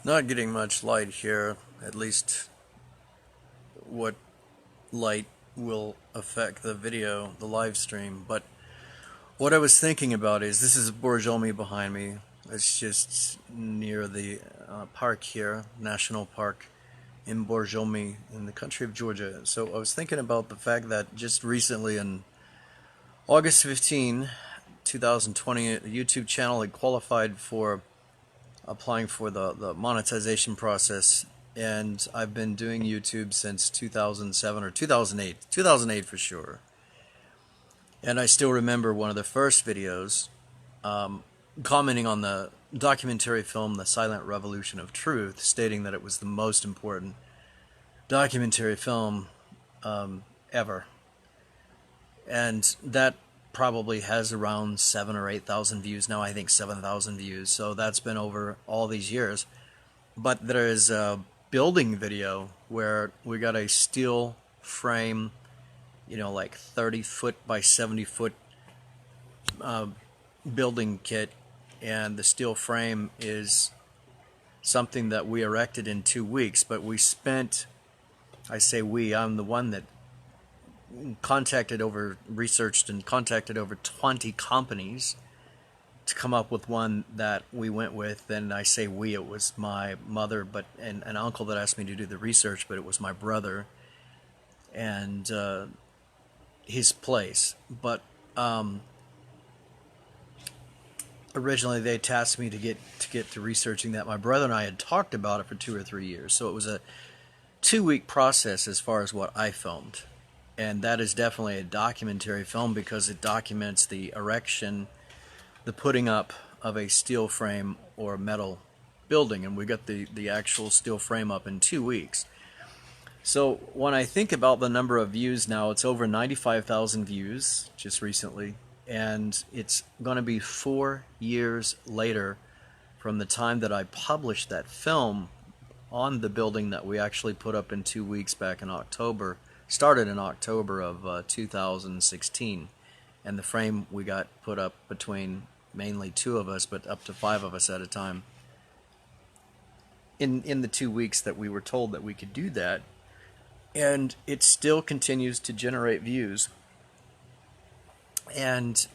Not getting much light here, at least what light will affect the video, the live stream. But what I was thinking about is this is Borjomi behind me. It's just near the park here, National Park in Borjomi in the country of Georgia. So I was thinking about the fact that just recently in August 15, 2020, a YouTube channel had qualified for applying for the monetization process, and I've been doing YouTube since 2007 or 2008, 2008 for sure. And I still remember one of the first videos commenting on the documentary film The Silent Revolution of Truth, stating that it was the most important documentary film ever. And that probably has around 7 or 8,000 views now. I think 7,000 views. So that's been over all these years. But there is a building video where we got a steel frame, like 30 foot by 70 foot building kit, and the steel frame is something that we erected in 2 weeks. But we spent, I say we, I'm the one that researched and contacted over 20 companies to come up with one that we went with. And I say we, it was my mother and an uncle that asked me to do the research, but it was my brother and his place. But originally they tasked me to get to researching that. My brother and I had talked about it for 2 or 3 years, so it was a 2 week process as far as what I filmed. And that is definitely a documentary film because it documents the erection, the putting up of a steel frame or metal building. And we got the actual steel frame up in 2 weeks. So when I think about the number of views now, it's over 95,000 views just recently. And it's going to be 4 years later from the time that I published that film on the building that we actually put up in 2 weeks back in October. Started in October of 2016, and the frame we got put up between mainly 2 of us, but up to 5 of us at a time in the 2 weeks that we were told that we could do that. And it still continues to generate views, and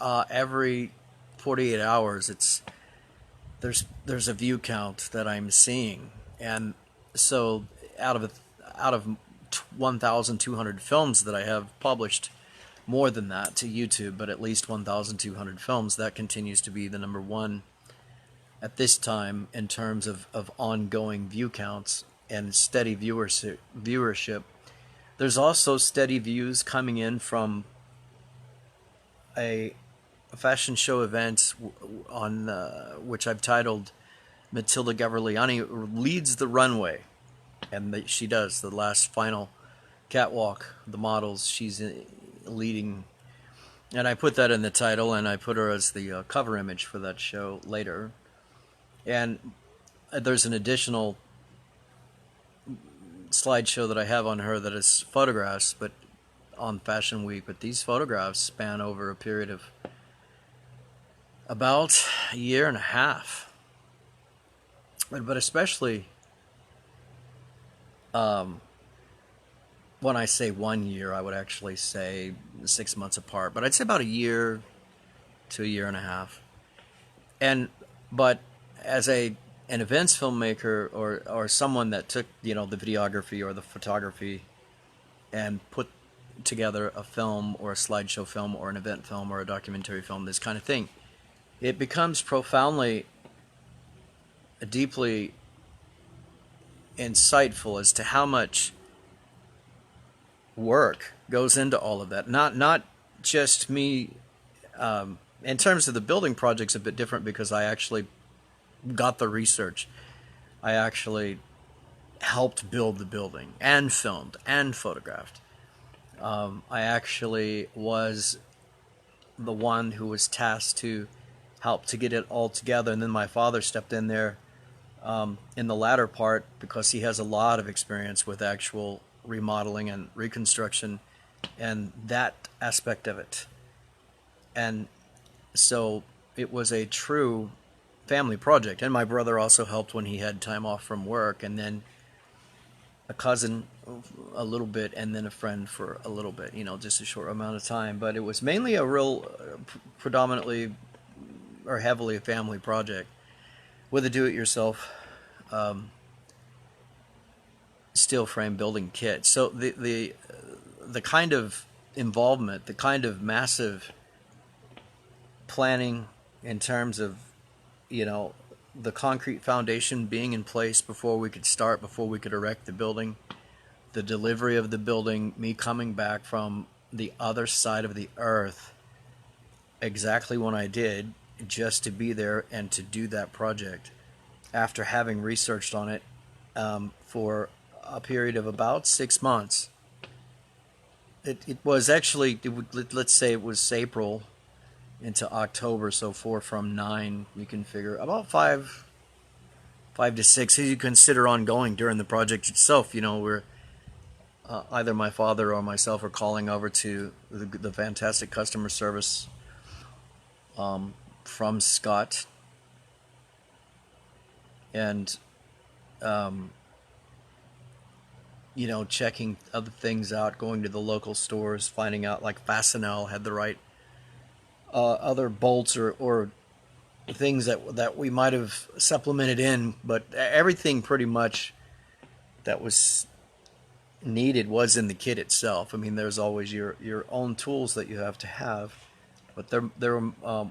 every 48 hours there's a view count that I'm seeing. And so out of 1,200 films that I have published, more than that to YouTube, but at least 1,200 films, that continues to be the number one at this time in terms of ongoing view counts and steady viewership. There's also steady views coming in from a fashion show event on which I've titled Matilda Gavrigliani Leads the Runway. And she does the last final catwalk, the models she's leading. And I put that in the title, and I put her as the cover image for that show later. And there's an additional slideshow that I have on her that is photographs, but on Fashion Week. But these photographs span over a period of about a year and a half. But especially when I say 1 year, I would actually say 6 months apart, but I'd say about a year to a year and a half. But as an events filmmaker or someone that took the videography or the photography and put together a film or a slideshow film or an event film or a documentary film, this kind of thing, it becomes profoundly, deeply insightful as to how much work goes into all of that. Not just me. In terms of the building project's a bit different because I actually got the research. I actually helped build the building and filmed and photographed. I actually was the one who was tasked to help to get it all together, and then my father stepped in there in the latter part because he has a lot of experience with actual remodeling and reconstruction and that aspect of it. And so it was a true family project. And my brother also helped when he had time off from work, and then a cousin a little bit, and then a friend for a little bit, just a short amount of time. But it was mainly a real, predominantly or heavily a family project with a do-it-yourself steel frame building kit. So the kind of involvement, the kind of massive planning in terms of, the concrete foundation being in place before we could start, before we could erect the building, the delivery of the building, me coming back from the other side of the earth exactly when I did, just to be there and to do that project after having researched on it for a period of about 6 months. It was actually, let's say it was April into October, so 4 from 9, you can figure about 5 to 6 as you consider ongoing during the project itself. We're either my father or myself are calling over to the fantastic customer service from Scott, and checking other things out, going to the local stores, finding out like Fastenal had the right other bolts or things that we might have supplemented in, but everything pretty much that was needed was in the kit itself. I mean, there's always your own tools that you have to have, but there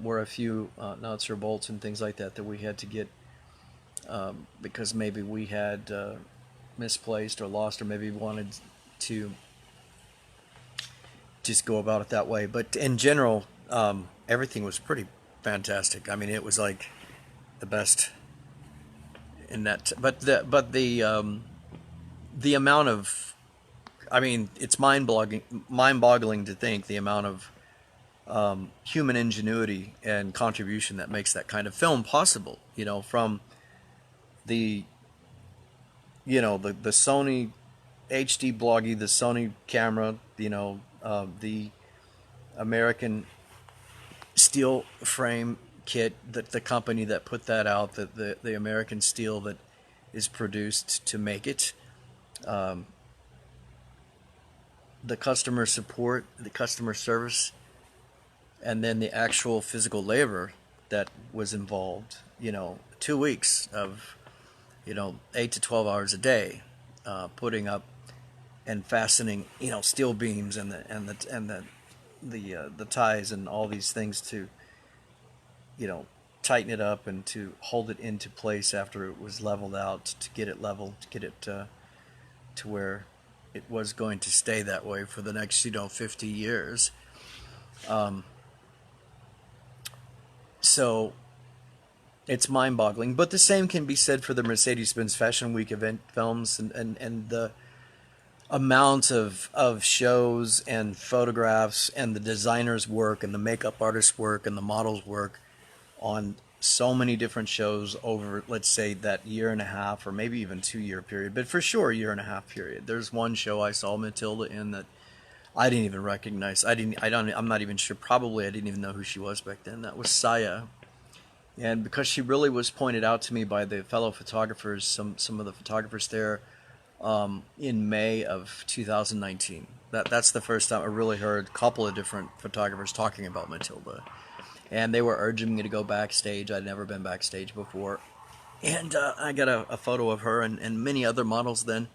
were a few nuts or bolts and things like that we had to get because maybe we had misplaced or lost, or maybe wanted to just go about it that way. But in general, everything was pretty fantastic. I mean, it was like the best in that. But the amount of, I mean, it's mind-boggling to think the amount of human ingenuity and contribution that makes that kind of film possible. From the the Sony HD Bloggy, the Sony camera, the American steel frame kit, the company that put that out, the American steel that is produced to make it, the customer support, the customer service, and then the actual physical labor that was involved. 2 weeks of 8 to 12 hours a day, putting up and fastening steel beams and the ties and all these things to tighten it up and to hold it into place after it was leveled out, to get it level, to get it to where it was going to stay that way for the next 50 years. So it's mind-boggling, but the same can be said for the Mercedes-Benz Fashion Week event films and the amount of shows and photographs and the designer's work and the makeup artist's work and the model's work on so many different shows over, let's say, that year and a half or maybe even 2-year period, but for sure a year and a half period. There's one show I saw Matilda in that I didn't even recognize. I'm not even sure. Probably I didn't even know who she was back then. That was Saya. And because she really was pointed out to me by the fellow photographers, some of the photographers there, in May of 2019. That's the first time I really heard a couple of different photographers talking about Matilda. And they were urging me to go backstage. I'd never been backstage before. And I got a photo of her and many other models then.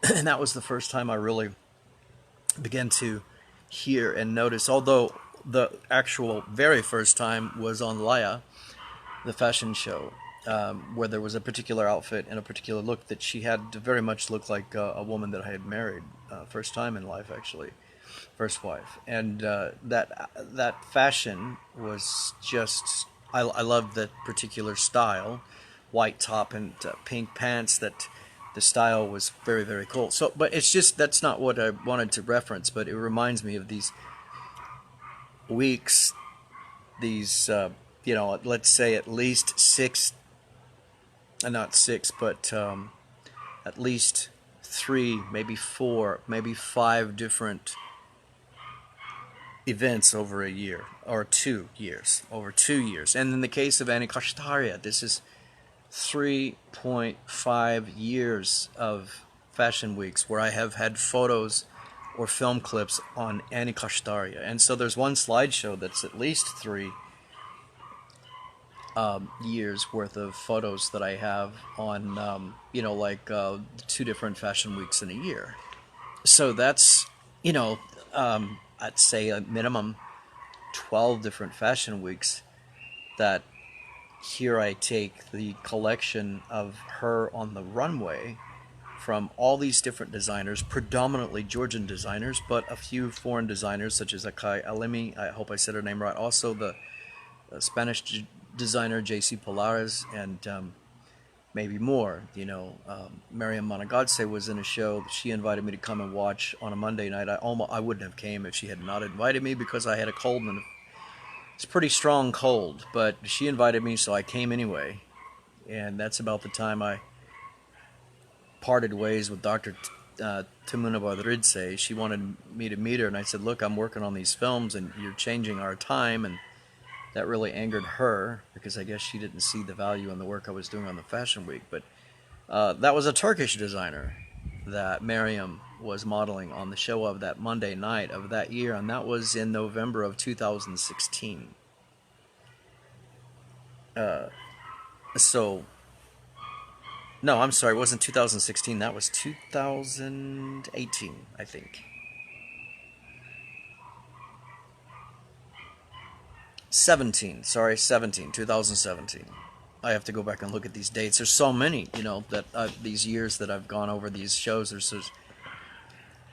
And that was the first time I really began to hear and notice, although the actual very first time was on Laya, the fashion show, where there was a particular outfit and a particular look that she had to very much look like a woman that I had married, first time in life actually, first wife. And that fashion was just, I loved that particular style, white top and pink pants. That the style was very, very cool. So, but it's just, that's not what I wanted to reference, but it reminds me of these weeks, these let's say at least 6, not 6, but at least 3, maybe 4, maybe 5 different events over a year or 2 years, over 2 years. And in the case of Annie Kashtaria, this is 3.5 years of fashion weeks where I have had photos or film clips on Annie Kashtaria. And so there's one slideshow that's at least 3 years worth of photos that I have on, 2 different fashion weeks in a year. So that's, I'd say a minimum 12 different fashion weeks that here I take the collection of her on the runway from all these different designers, predominantly Georgian designers, but a few foreign designers such as Akai Alimi, I hope I said her name right, also the Spanish designer J.C. Polares, and maybe more. Mariam Managadse was in a show. She invited me to come and watch on a Monday night. I wouldn't have came if she had not invited me because I had a cold, and it's a pretty strong cold, but she invited me, so I came anyway. And that's about the time I parted ways with Dr. Timuna Badridze. She wanted me to meet her, and I said, look, I'm working on these films, and you're changing our time, and that really angered her because I guess she didn't see the value in the work I was doing on the Fashion Week. But that was a Turkish designer that Miriam was modeling on the show of that Monday night of that year, and that was in November of 2016. No, I'm sorry, it wasn't 2016, that was 2018, I think. 2017. I have to go back and look at these dates. There's so many, that these years that I've gone over these shows. There's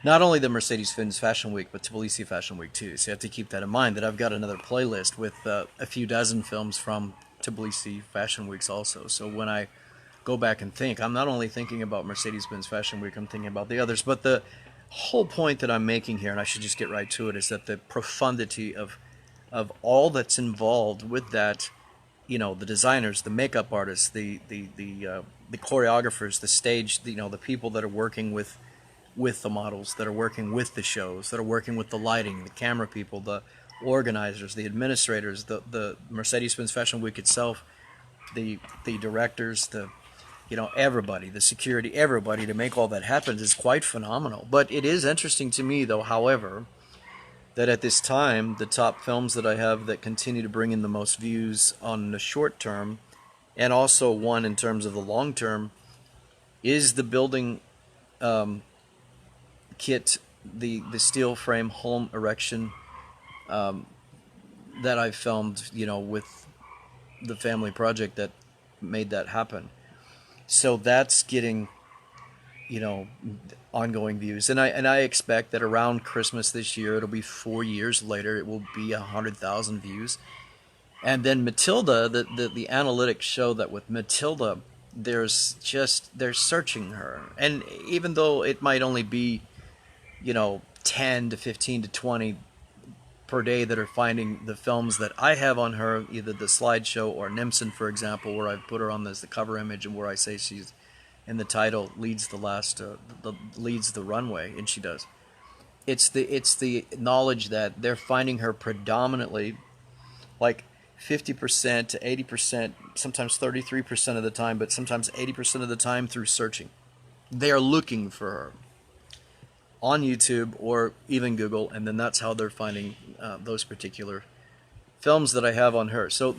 not only the Mercedes-Benz Fashion Week, but Tbilisi Fashion Week too. So you have to keep that in mind, that I've got another playlist with a few dozen films from Tbilisi Fashion Weeks also. So when I go back and think, I'm not only thinking about Mercedes-Benz Fashion Week, I'm thinking about the others. But the whole point that I'm making here, and I should just get right to it, is that the profundity of all that's involved with that, the designers, the makeup artists, the choreographers, the stage, the people that are working with the models, that are working with the shows, that are working with the lighting, the camera people, the organizers, the administrators, the Mercedes-Benz Fashion Week itself, the directors, everybody, the security, everybody to make all that happen is quite phenomenal. But it is interesting to me, though, however, that at this time, the top films that I have that continue to bring in the most views on the short term, and also one in terms of the long term, is the building kit, the steel frame home erection that I filmed, with the family project that made that happen. So that's getting, ongoing views, and I expect that around Christmas this year, it'll be 4 years later, it will be 100,000 views. And then Matilda, the analytics show that with Matilda, they're searching her, and even though it might only be 10 to 15 to 20 per day that are finding the films that I have on her, either the slideshow or Nimson, for example, where I've put her on as the cover image and where I say she's in the title leads leads the runway, and she does. It's the knowledge that they're finding her predominantly, like 50% to 80%, sometimes 33% of the time, but sometimes 80% of the time through searching. They are looking for her on YouTube or even Google, and then that's how they're finding those particular films that I have on her. So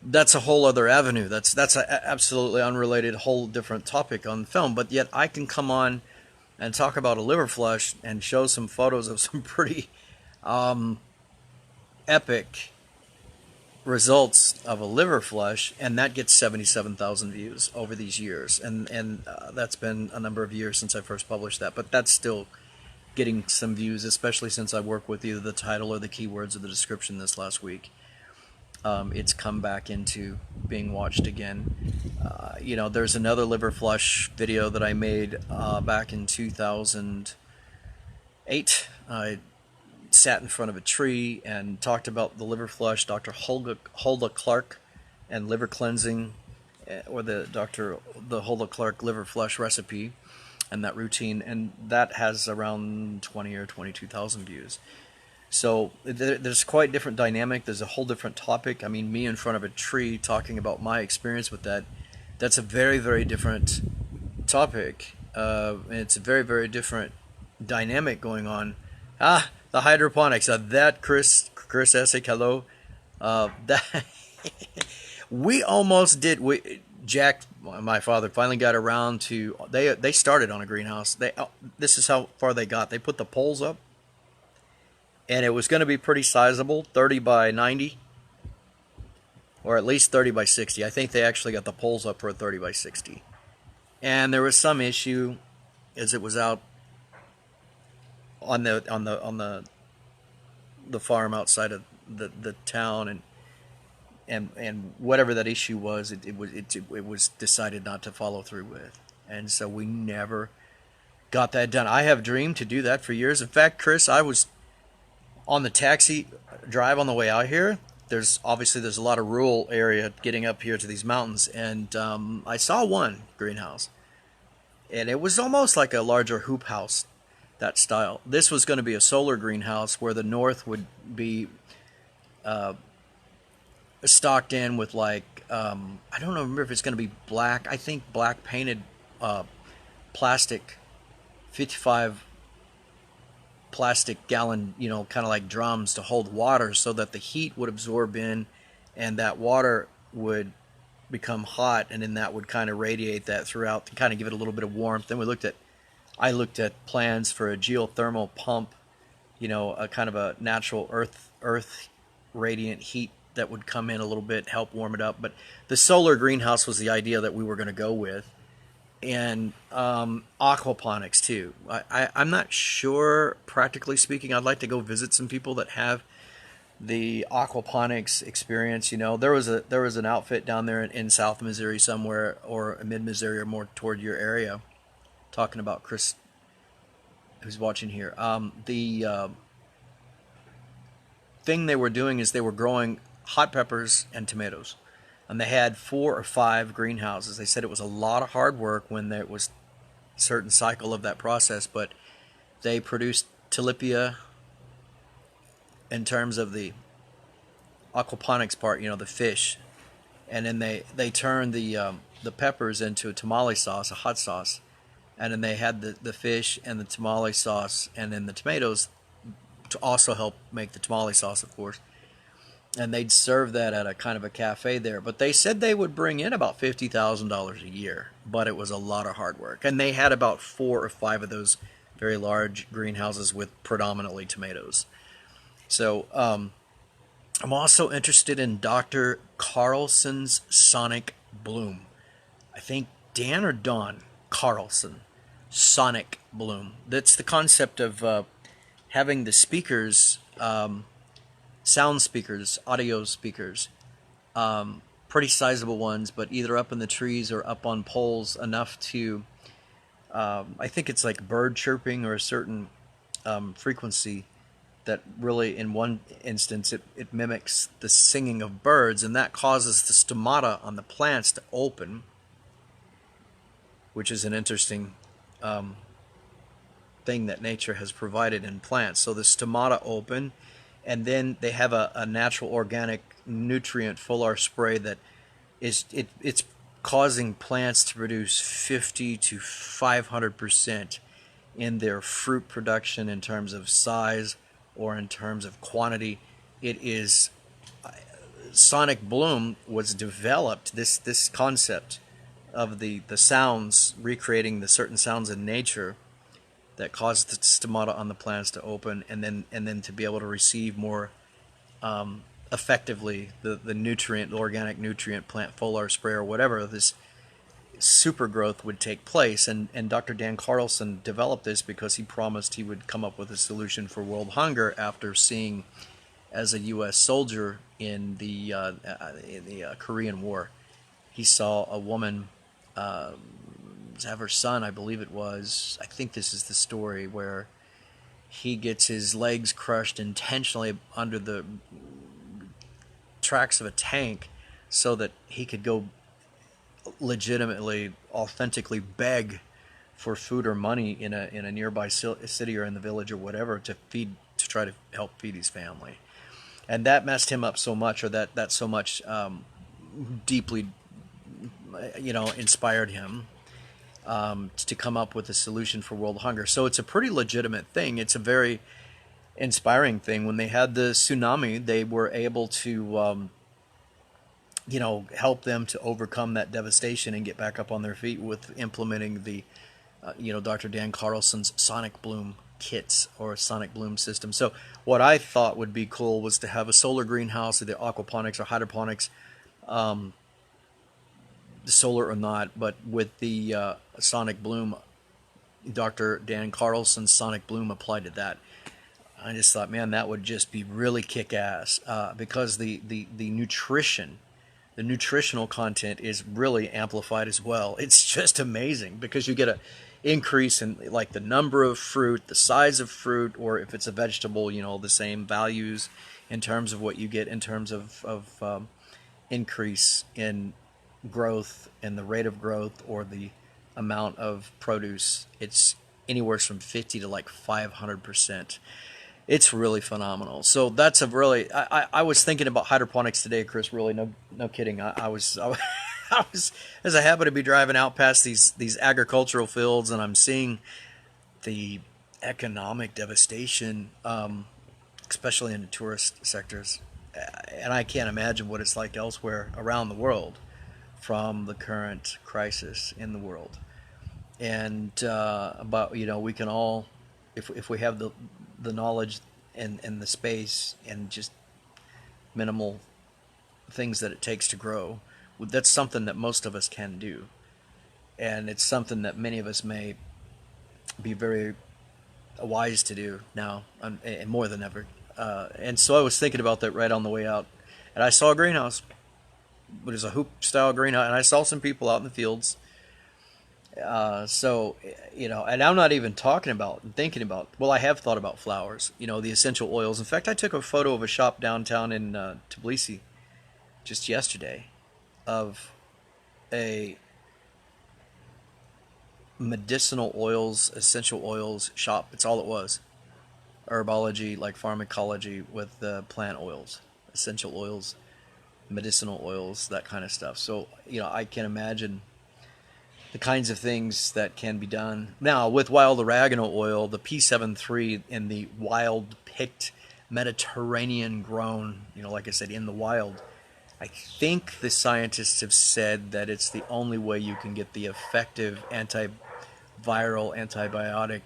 that's a whole other avenue. That's an absolutely unrelated, whole different topic on film. But yet I can come on and talk about a liver flush and show some photos of some pretty epic results of a liver flush, and that gets 77,000 views over these years. And that's been a number of years since I first published that. But that's still getting some views, especially since I work with either the title or the keywords or the description this last week. It's come back into being watched again. There's another liver flush video that I made back in 2008. I sat in front of a tree and talked about the liver flush, Dr. Hulda Clark, and liver cleansing, or the Hulda Clark liver flush recipe. and that routine, and that has around 20 or 22,000 views. So there's quite different dynamic. There's a whole different topic. I mean, me in front of a tree talking about my experience with that. That's a very, very different topic. And it's a very, very different dynamic going on. The hydroponics. That Chris Essig, hello. That we almost did. Jack, my father, finally got around to. They started on a greenhouse. This is how far they got. They put the poles up, and it was going to be pretty sizable, 30 by 90, or at least 30 by 60. I think they actually got the poles up for a 30 by 60. And there was some issue as it was out on the farm outside of the town, and whatever that issue was, it was decided not to follow through with, and so we never got that done. I have dreamed to do that for years. In fact, Chris, I was on the taxi drive on the way out here. There's a lot of rural area getting up here to these mountains, and I saw one greenhouse, and it was almost like a larger hoop house, that style. This was going to be a solar greenhouse where the north would be stocked in with I don't remember if it's going to be black. I think black painted plastic, 55 plastic gallon, kind of like drums to hold water so that the heat would absorb in and that water would become hot, and then that would kind of radiate that throughout to kind of give it a little bit of warmth. Then I looked at plans for a geothermal pump, a kind of a natural earth radiant heat that would come in a little bit, help warm it up. But the solar greenhouse was the idea that we were going to go with. And aquaponics too. I'm not sure, practically speaking. I'd like to go visit some people that have the aquaponics experience. There was an outfit down there in South Missouri somewhere, or mid Missouri, or more toward your area, talking about Chris, who's watching here. The thing they were doing is they were growing hot peppers and tomatoes. And they had 4 or 5 greenhouses. They said it was a lot of hard work when there was a certain cycle of that process, but they produced tilapia in terms of the aquaponics part, the fish. And then they turned the peppers into a tamale sauce, a hot sauce. And then they had the fish and the tamale sauce, and then the tomatoes to also help make the tamale sauce, of course. And they'd serve that at a kind of a cafe there. But they said they would bring in about $50,000 a year. But it was a lot of hard work. And they had about 4 or 5 of those very large greenhouses with predominantly tomatoes. So I'm also interested in Dr. Carlson's Sonic Bloom. I think Dan or Don Carlson. Sonic Bloom. That's the concept of having the speakers... sound speakers, audio speakers, pretty sizable ones, but either up in the trees or up on poles enough to, I think it's like bird chirping or a certain frequency that really, in one instance, it mimics the singing of birds, and that causes the stomata on the plants to open, which is an interesting thing that nature has provided in plants. So the stomata open, and then they have a natural organic nutrient foliar spray that it's causing plants to produce 50 to 500% in their fruit production in terms of size or in terms of quantity. It is Sonic Bloom was developed, this concept of the sounds, recreating the certain sounds in nature that cause the stomata on the plants to open, and then to be able to receive more effectively the nutrient, the organic nutrient, plant foliar spray or whatever, this super growth would take place. And Dr. Dan Carlson developed this because he promised he would come up with a solution for world hunger after seeing, as a U.S. soldier in the Korean War, he saw a woman have her son, I believe it was. I think this is the story where he gets his legs crushed intentionally under the tracks of a tank so that he could go legitimately, authentically beg for food or money in a nearby city or in the village or whatever to try to help feed his family. And that messed him up so much, or that so much deeply, inspired him to come up with a solution for world hunger. So it's a pretty legitimate thing. It's a very inspiring thing. When they had the tsunami, they were able to, help them to overcome that devastation and get back up on their feet with implementing the, Dr. Dan Carlson's Sonic Bloom kits or Sonic Bloom system. So what I thought would be cool was to have a solar greenhouse, either aquaponics or hydroponics, solar or not, but with the Sonic Bloom, Dr. Dan Carlson's Sonic Bloom applied to that. I just thought, man, that would just be really kick-ass because the nutrition, the nutritional content is really amplified as well. It's just amazing because you get a increase in like the number of fruit, the size of fruit, or if it's a vegetable, the same values in terms of what you get in terms of increase in growth and the rate of growth or the amount of produce. It's anywhere from 50 to like 500%. It's really phenomenal. So that's a really. I was thinking about hydroponics today, Chris. Really, no kidding. I was as I happen to be driving out past these agricultural fields, and I'm seeing the economic devastation, especially in the tourist sectors, and I can't imagine what it's like elsewhere around the world from the current crisis in the world. And but we can all, if we have the knowledge and the space and just minimal things that it takes to grow, that's something that most of us can do. And it's something that many of us may be very wise to do now, and more than ever. And so I was thinking about that right on the way out. And I saw a greenhouse, but it's a hoop-style greenhouse. And I saw some people out in the fields. And I'm not even thinking about, well, I have thought about flowers, the essential oils. In fact, I took a photo of a shop downtown in Tbilisi just yesterday of a medicinal oils, essential oils shop. It's all it was. Herbology, like pharmacology with plant oils, essential oils, medicinal oils, that kind of stuff. So, I can imagine the kinds of things that can be done. Now, with wild oregano oil, the P73 in the wild picked Mediterranean grown, like I said, in the wild, I think the scientists have said that it's the only way you can get the effective antiviral, antibiotic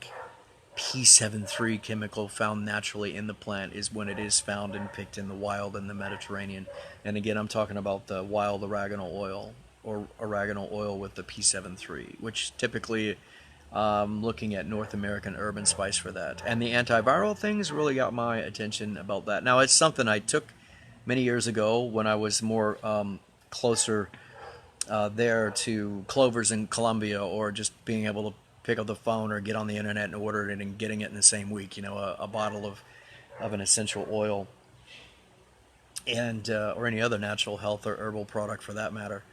P73 chemical found naturally in the plant is when it is found and picked in the wild in the Mediterranean. And again, I'm talking about the wild oregano oil or oregano oil with the P73, which typically looking at North American urban spice for that. And the antiviral things really got my attention about that. Now, it's something I took many years ago when I was more closer there to Clovers in Colombia, or just being able to pick up the phone or get on the internet and order it and getting it in the same week, a bottle of an essential oil and or any other natural health or herbal product for that matter.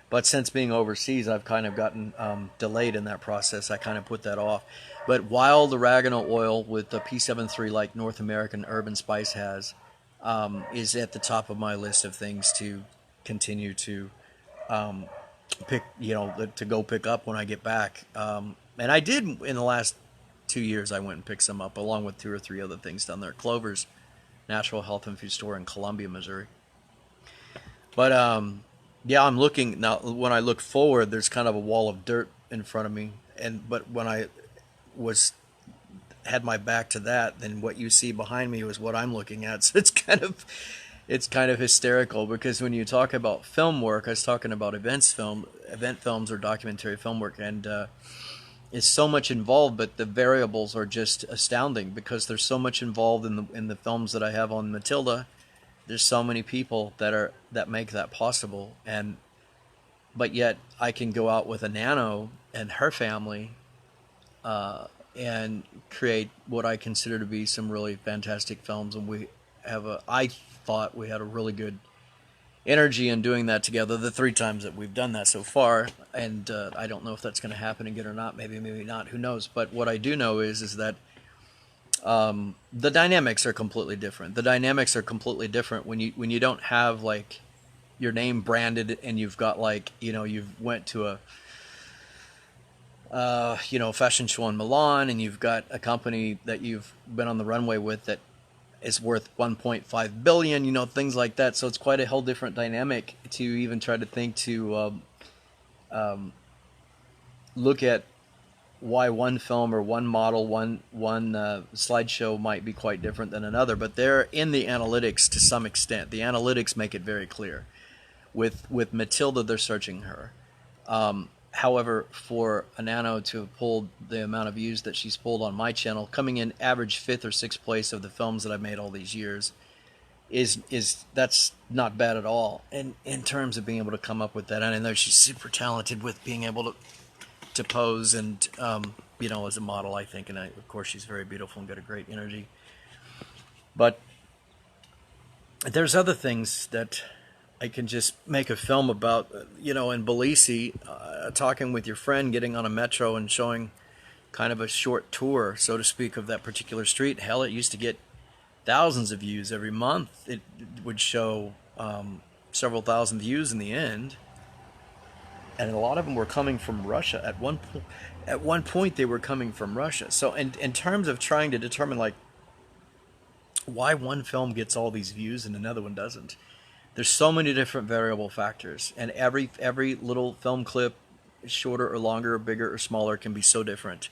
But since being overseas, I've kind of gotten delayed in that process. I kind of put that off. But wild oregano oil with the P73, like North American Urban Spice has, is at the top of my list of things to continue to pick, to go pick up when I get back. And I did in the last 2 years. I went and picked some up along with 2 or 3 other things down there. Clover's Natural Health and Food Store in Columbia, Missouri. But yeah, I'm looking now. When I look forward, there's kind of a wall of dirt in front of me, but when I had my back to that, then what you see behind me was what I'm looking at. So it's kind of hysterical, because when you talk about film work, I was talking about event films or documentary film work, and it's so much involved, but the variables are just astounding because there's so much involved in the films that I have on Matilda. There's so many people that make that possible, but yet I can go out with a nano and her family and create what I consider to be some really fantastic films. And I thought we had a really good energy in doing that together. The 3 times that we've done that so far, and I don't know if that's going to happen again or not. Maybe, maybe not. Who knows? But what I do know is that the dynamics are completely different. The dynamics are completely different when you don't have like your name branded and you've got like you've went to a fashion show in Milan and you've got a company that you've been on the runway with that is worth 1.5 billion, things like that. So it's quite a whole different dynamic to even try to think to look at why one film or one model, one slideshow might be quite different than another. But they're in the analytics to some extent. The analytics make it very clear. With Matilda, they're searching her. However, for a Nano to have pulled the amount of views that she's pulled on my channel, coming in average 5th or 6th place of the films that I've made all these years, is that's not bad at all. And in terms of being able to come up with that, and I know she's super talented with being able to pose and as a model, I think, and of course she's very beautiful and got a great energy. But there's other things that I can just make a film about, in Belize, talking with your friend, getting on a metro and showing kind of a short tour, so to speak, of that particular street. Hell, it used to get thousands of views every month. It would show several thousand views in the end. And a lot of them were coming from Russia. At one point, they were coming from Russia. So in terms of trying to determine, like, why one film gets all these views and another one doesn't, there's so many different variable factors, and every little film clip, shorter or longer, or bigger or smaller, can be so different.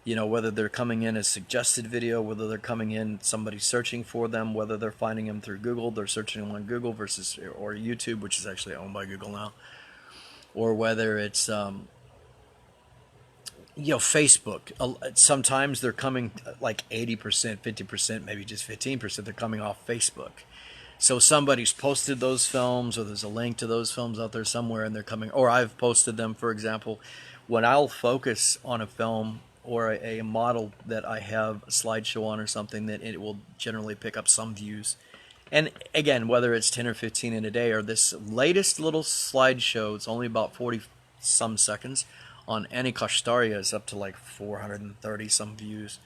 Whether they're coming in as suggested video, whether they're coming in somebody searching for them, whether they're finding them through Google, they're searching them on Google or YouTube, which is actually owned by Google now, or whether it's Facebook. Sometimes they're coming like 80%, 50%, maybe just 15%. They're coming off Facebook. So somebody's posted those films, or there's a link to those films out there somewhere, and they're coming, or I've posted them, for example. When I'll focus on a film or a model that I have a slideshow on or something, that it will generally pick up some views. And again, whether it's 10 or 15 in a day, or this latest little slideshow, it's only about 40 some seconds, on Annie Kostaria is up to like 430 some views.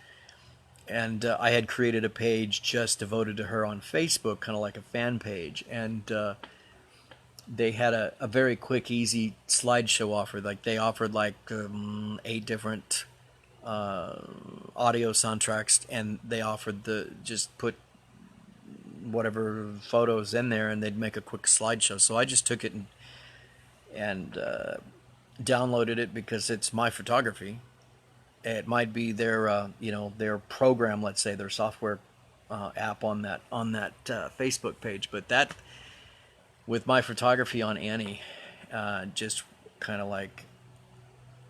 And I had created a page just devoted to her on Facebook, kind of like a fan page. And they had a very quick, easy slideshow offer. Like they offered like 8 different audio soundtracks, and they offered just put whatever photos in there, and they'd make a quick slideshow. So I just took it and downloaded it because it's my photography. It might be their their program, let's say their software app on that Facebook page, but that with my photography on Annie, just kind of like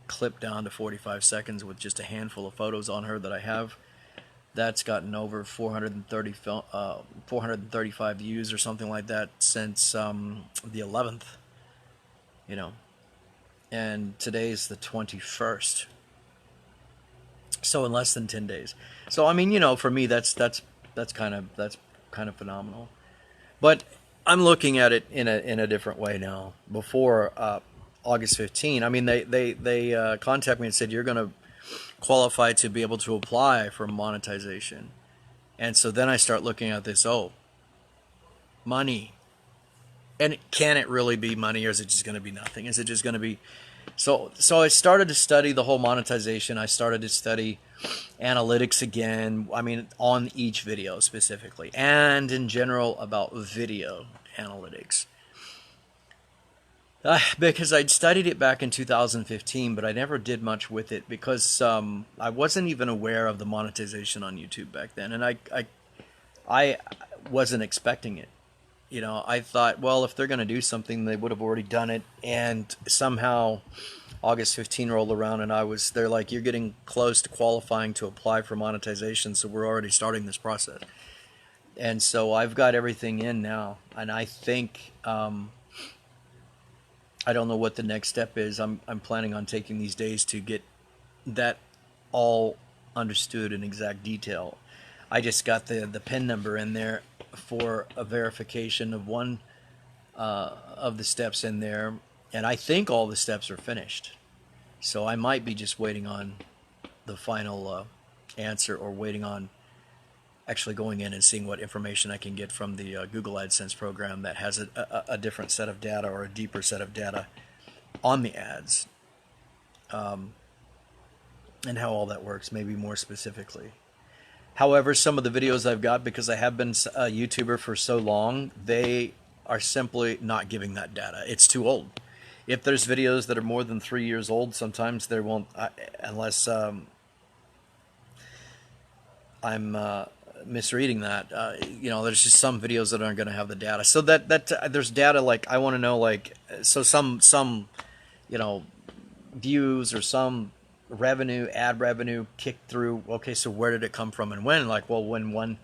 clipped down to 45 seconds with just a handful of photos on her that I have. That's gotten over 435 views or something like that since the 11th, and today's the 21st. So in less than 10 days. So I mean, for me, that's kind of phenomenal. But I'm looking at it in a different way now. Before August 15, I mean, they contacted me and said, you're going to qualify to be able to apply for monetization. And so then I start looking at this, money. And can it really be money, or is it just going to be nothing? Is it just going to be... So I started to study the whole monetization. I started to study analytics again. I mean, on each video specifically, and in general about video analytics. Because I'd studied it back in 2015, but I never did much with it because I wasn't even aware of the monetization on YouTube back then, and I wasn't expecting it. I thought, well, if they're going to do something, they would have already done it. And somehow August 15 rolled around, and they're like, you're getting close to qualifying to apply for monetization, so we're already starting this process. And so I've got everything in now, and I think, I don't know what the next step is. I'm planning on taking these days to get that all understood in exact detail. I just got the PIN number in there for a verification of one of the steps in there, and I think all the steps are finished. So I might be just waiting on the final answer, or waiting on actually going in and seeing what information I can get from the Google AdSense program that has a different set of data, or a deeper set of data on the ads, and how all that works, maybe more specifically. However, some of the videos I've got, because I have been a YouTuber for so long, they are simply not giving that data. It's too old. If there's videos that are more than 3 years old, sometimes they won't, unless I'm misreading that. There's just some videos that aren't going to have the data. So that there's data, like I want to know, like, so some views or some revenue, ad revenue kicked through. Okay, so where did it come from and when? Like, well, when one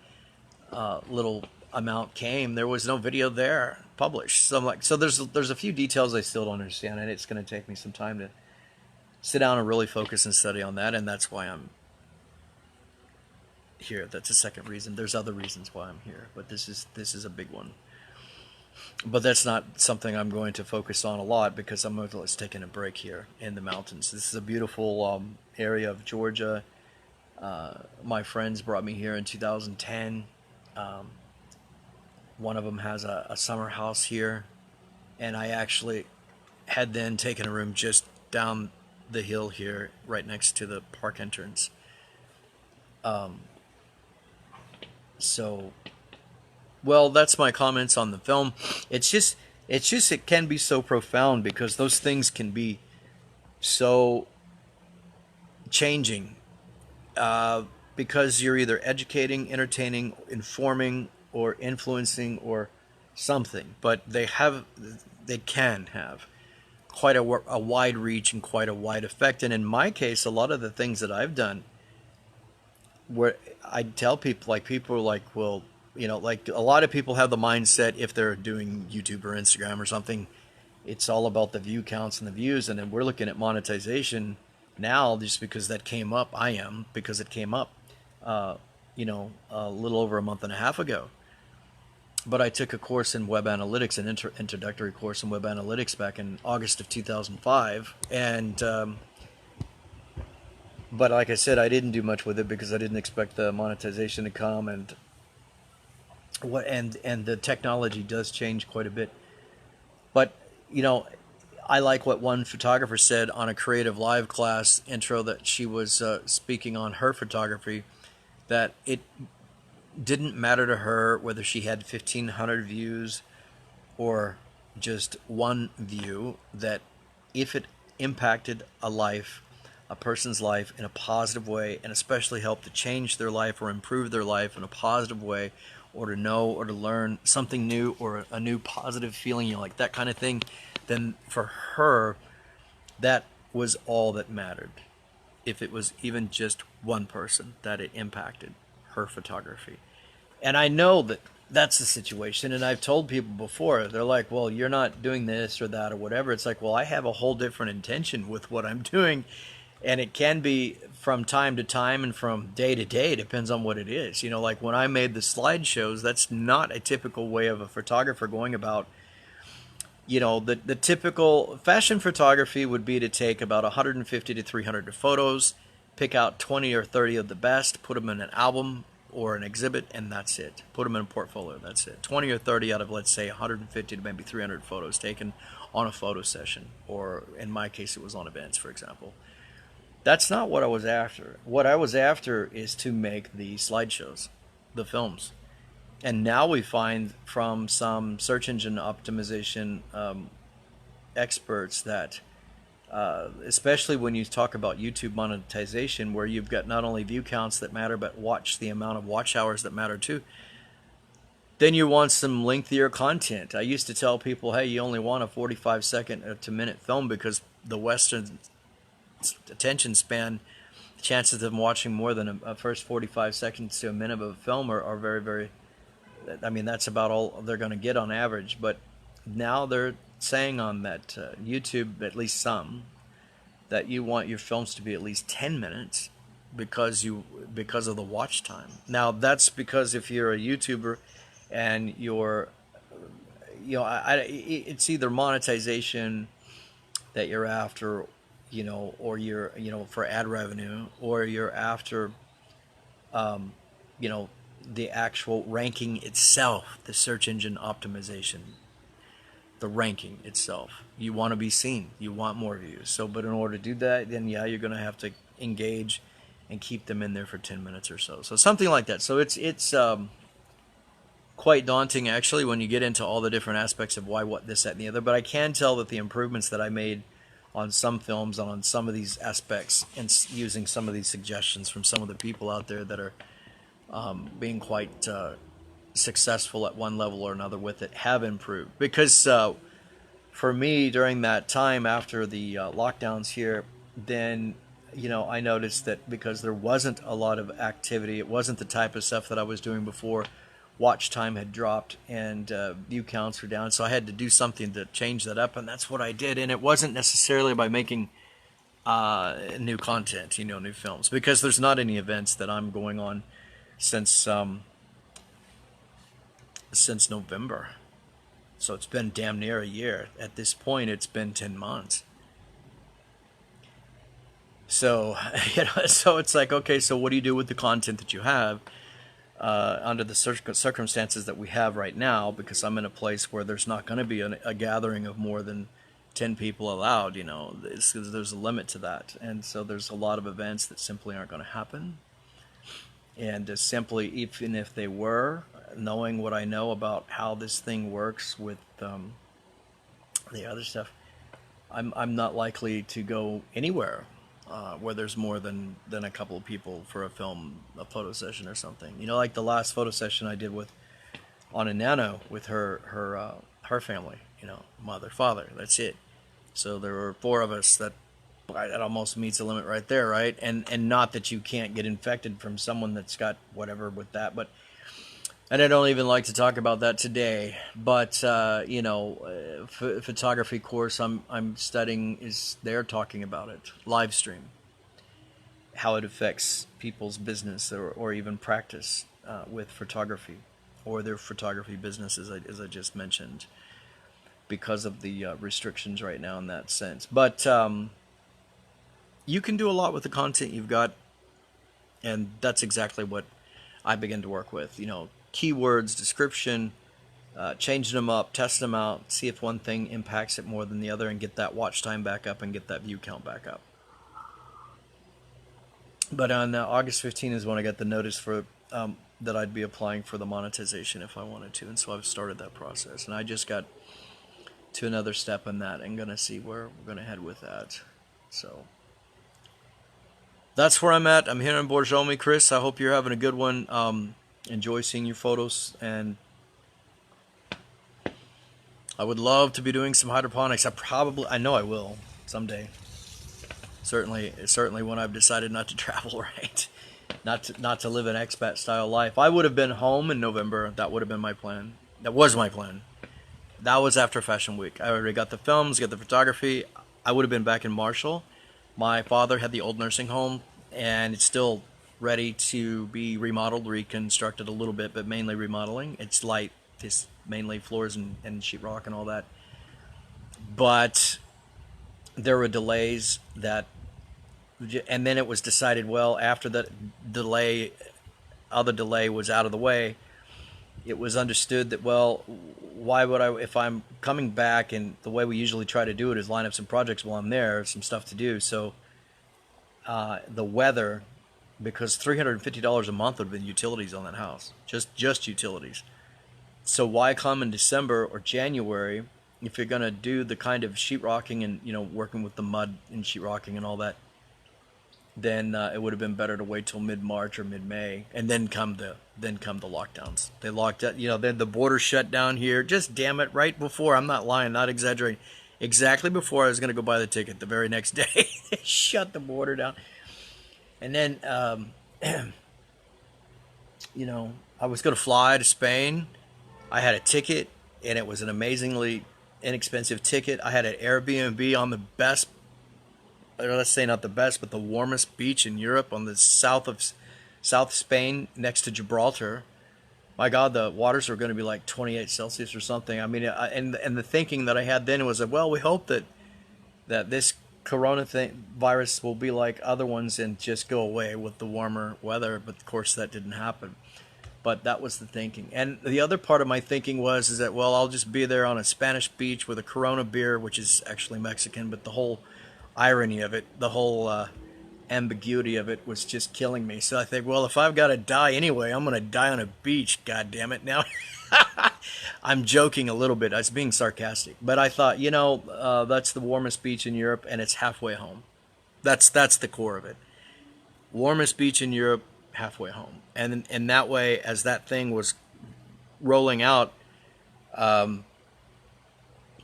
little amount came, there was no video there published. So I'm like, so there's a few details I still don't understand, and it's going to take me some time to sit down and really focus and study on that, and that's why I'm here. That's a second reason. There's other reasons why I'm here, but this is a big one. But that's not something I'm going to focus on a lot, because I'm just taking a break here in the mountains. This is a beautiful area of Georgia. My friends brought me here in 2010. One of them has a summer house here, and I actually had then taken a room just down the hill here, right next to the park entrance. Well, that's my comments on the film. It's just it can be so profound, because those things can be so changing, because you're either educating, entertaining, informing, or influencing, or something. But they can have quite a wide reach and quite a wide effect. And in my case, a lot of the things that I've done, where I tell people, like, people are like, well, like, a lot of people have the mindset, if they're doing YouTube or Instagram or something, it's all about the view counts and the views. And then we're looking at monetization now, just because that came up. Because it came up, a little over a month and a half ago. But I took a course in web analytics, an introductory course in web analytics, back in August of 2005. And but like I said, I didn't do much with it, because I didn't expect the monetization to come, and the technology does change quite a bit. But I like what one photographer said on a Creative Live class intro, that she was speaking on her photography, that it didn't matter to her whether she had 1,500 views or just one view, that if it impacted a person's life in a positive way, and especially helped to change their life or improve their life in a positive way, or to know or to learn something new, or a new positive feeling, like that kind of thing, then for her, that was all that mattered. If it was even just one person that it impacted, her photography. And I know that that's the situation, and I've told people before, they're like, well, you're not doing this or that or whatever. It's like, well, I have a whole different intention with what I'm doing, and it can be from time to time and from day to day. It depends on what it is. Like when I made the slideshows, that's not a typical way of a photographer going about. The typical fashion photography would be to take about 150 to 300 photos, pick out 20 or 30 of the best, put them in an album or an exhibit, and that's it. Put them in a portfolio, that's it. 20 or 30 out of, let's say, 150 to maybe 300 photos taken on a photo session, or in my case, it was on events, for example. That's not what I was after. What I was after is to make the slideshows, the films. And now we find from some search engine optimization experts that, especially when you talk about YouTube monetization, where you've got not only view counts that matter, but the amount of watch hours that matter too, then you want some lengthier content. I used to tell people, hey, you only want a 45-second to minute film, because the Western attention span, chances of them watching more than a first 45 seconds to a minute of a film are very, very, that's about all they're going to get on average. But now they're saying on that YouTube, at least some, that you want your films to be at least 10 minutes because of the watch time. Now that's because if you're a YouTuber and you're it's either monetization that you're after, or you're, for ad revenue, or you're after, you know, the actual ranking itself, the search engine optimization, the ranking itself. You want to be seen. You want more views. So, but in order to do that, then yeah, you're going to have to engage and keep them in there for 10 minutes or so. So something like that. So it's quite daunting actually when you get into all the different aspects of why, what, this, that, and the other. But I can tell that the improvements that I made on some films and on some of these aspects, and using some of these suggestions from some of the people out there that are being quite successful at one level or another with it, have improved. Because for me, during that time after the lockdowns here, then I noticed that because there wasn't a lot of activity, it wasn't the type of stuff that I was doing before. Watch time had dropped and view counts were down, so I had to do something to change that up, and that's what I did. And it wasn't necessarily by making new content, new films, because there's not any events that I'm going on since November. So it's been damn near a year. At this point, it's been 10 months. So, so it's like, okay, so what do you do with the content that you have under the circumstances that we have right now? Because I'm in a place where there's not going to be a gathering of more than 10 people allowed, there's a limit to that. And so there's a lot of events that simply aren't going to happen. And simply, even if they were, knowing what I know about how this thing works with the other stuff, I'm not likely to go anywhere where there's more than a couple of people for a photo session or something. Like the last photo session I did on a nano with her family. Mother, father. That's it. So there were 4 of us. That almost meets a limit right there, right? And not that you can't get infected from someone that's got whatever with that, but. And I don't even like to talk about that today, but photography course I'm studying they're talking about it, live stream, how it affects people's business or even practice with photography, or their photography business, as I just mentioned, because of the restrictions right now in that sense. But you can do a lot with the content you've got, and that's exactly what I begin to work with. Keywords, description, changing them up, testing them out, see if one thing impacts it more than the other, and get that watch time back up and get that view count back up. But on August 15th is when I got the notice for that I'd be applying for the monetization if I wanted to, and so I've started that process. And I just got to another step in that and going to see where we're going to head with that. So that's where I'm at. I'm here in Borjomi, Chris. I hope you're having a good one. Enjoy seeing your photos, and I would love to be doing some hydroponics. I know I will someday. Certainly when I've decided not to travel, right? Not to live an expat style life. I would have been home in November. That would have been my plan. That was my plan. That was after Fashion Week. I already got the films, got the photography. I would have been back in Marshall. My father had the old nursing home, and it's still ready to be remodeled, reconstructed a little bit, but mainly remodeling. It's light, it's mainly floors and sheetrock and all that. But there were delays and then it was decided, well, after the other delay was out of the way, it was understood that, well, why would I, if I'm coming back, and the way we usually try to do it is line up some projects while I'm there, some stuff to do. So the weather, because $350 a month would have been utilities on that house, just utilities. So why come in December or January if you're going to do the kind of sheetrocking and working with the mud and sheetrocking and all that? Then it would have been better to wait till mid-March or mid-May, and then come the lockdowns. They locked up, then the border shut down here. Just damn it, right before, I'm not lying, not exaggerating, exactly before I was going to go buy the ticket, the very next day, they shut the border down. And then, I was going to fly to Spain. I had a ticket, and it was an amazingly inexpensive ticket. I had an Airbnb on the best, or let's say not the best, but the warmest beach in Europe on the south Spain, next to Gibraltar. my God, the waters are going to be like 28 Celsius or something. I mean, and the thinking that I had then was that, well, we hope that this virus will be like other ones and just go away with the warmer weather. But of course, that didn't happen. But that was the thinking. And the other part of my thinking is that, well, I'll just be there on a Spanish beach with a Corona beer, which is actually Mexican, but the whole irony of it, the whole ambiguity of it was just killing me. So I think, well, if I've got to die anyway, I'm going to die on a beach, God damn it. Now, I'm joking a little bit. I was being sarcastic. But I thought, that's the warmest beach in Europe, and it's halfway home. That's the core of it. Warmest beach in Europe, halfway home. And in that way, as that thing was rolling out,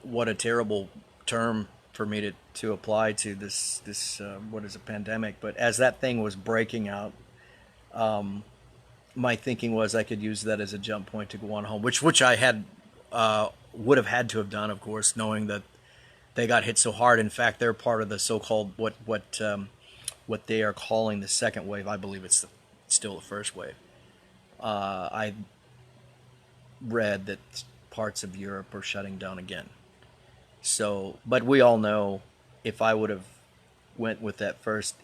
what a terrible term for me to apply to this what is a pandemic. But as that thing was breaking out, my thinking was I could use that as a jump point to go on home, which I had would have had to have done, of course, knowing that they got hit so hard. In fact, they're part of the so-called what they are calling the second wave. I believe it's still the first wave. I read that parts of Europe are shutting down again. So, but we all know if I would have went with that first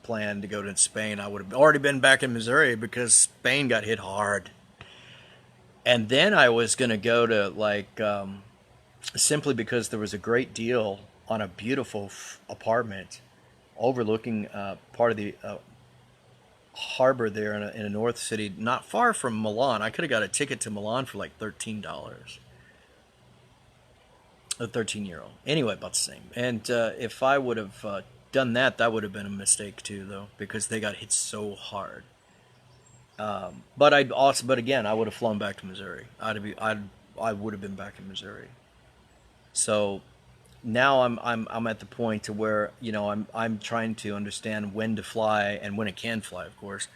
plan to go to Spain, I would have already been back in Missouri because Spain got hit hard. And then I was going to go to simply because there was a great deal on a beautiful apartment overlooking part of the harbor there in a north city, not far from Milan. I could have got a ticket to Milan for like $13. 13 euro. Anyway, about the same. And if I would have done that, that would have been a mistake too, though, because they got hit so hard. But again, I would have flown back to Missouri. I would have been back in Missouri. So now I'm at the point to where I'm trying to understand when to fly and when it can fly, of course,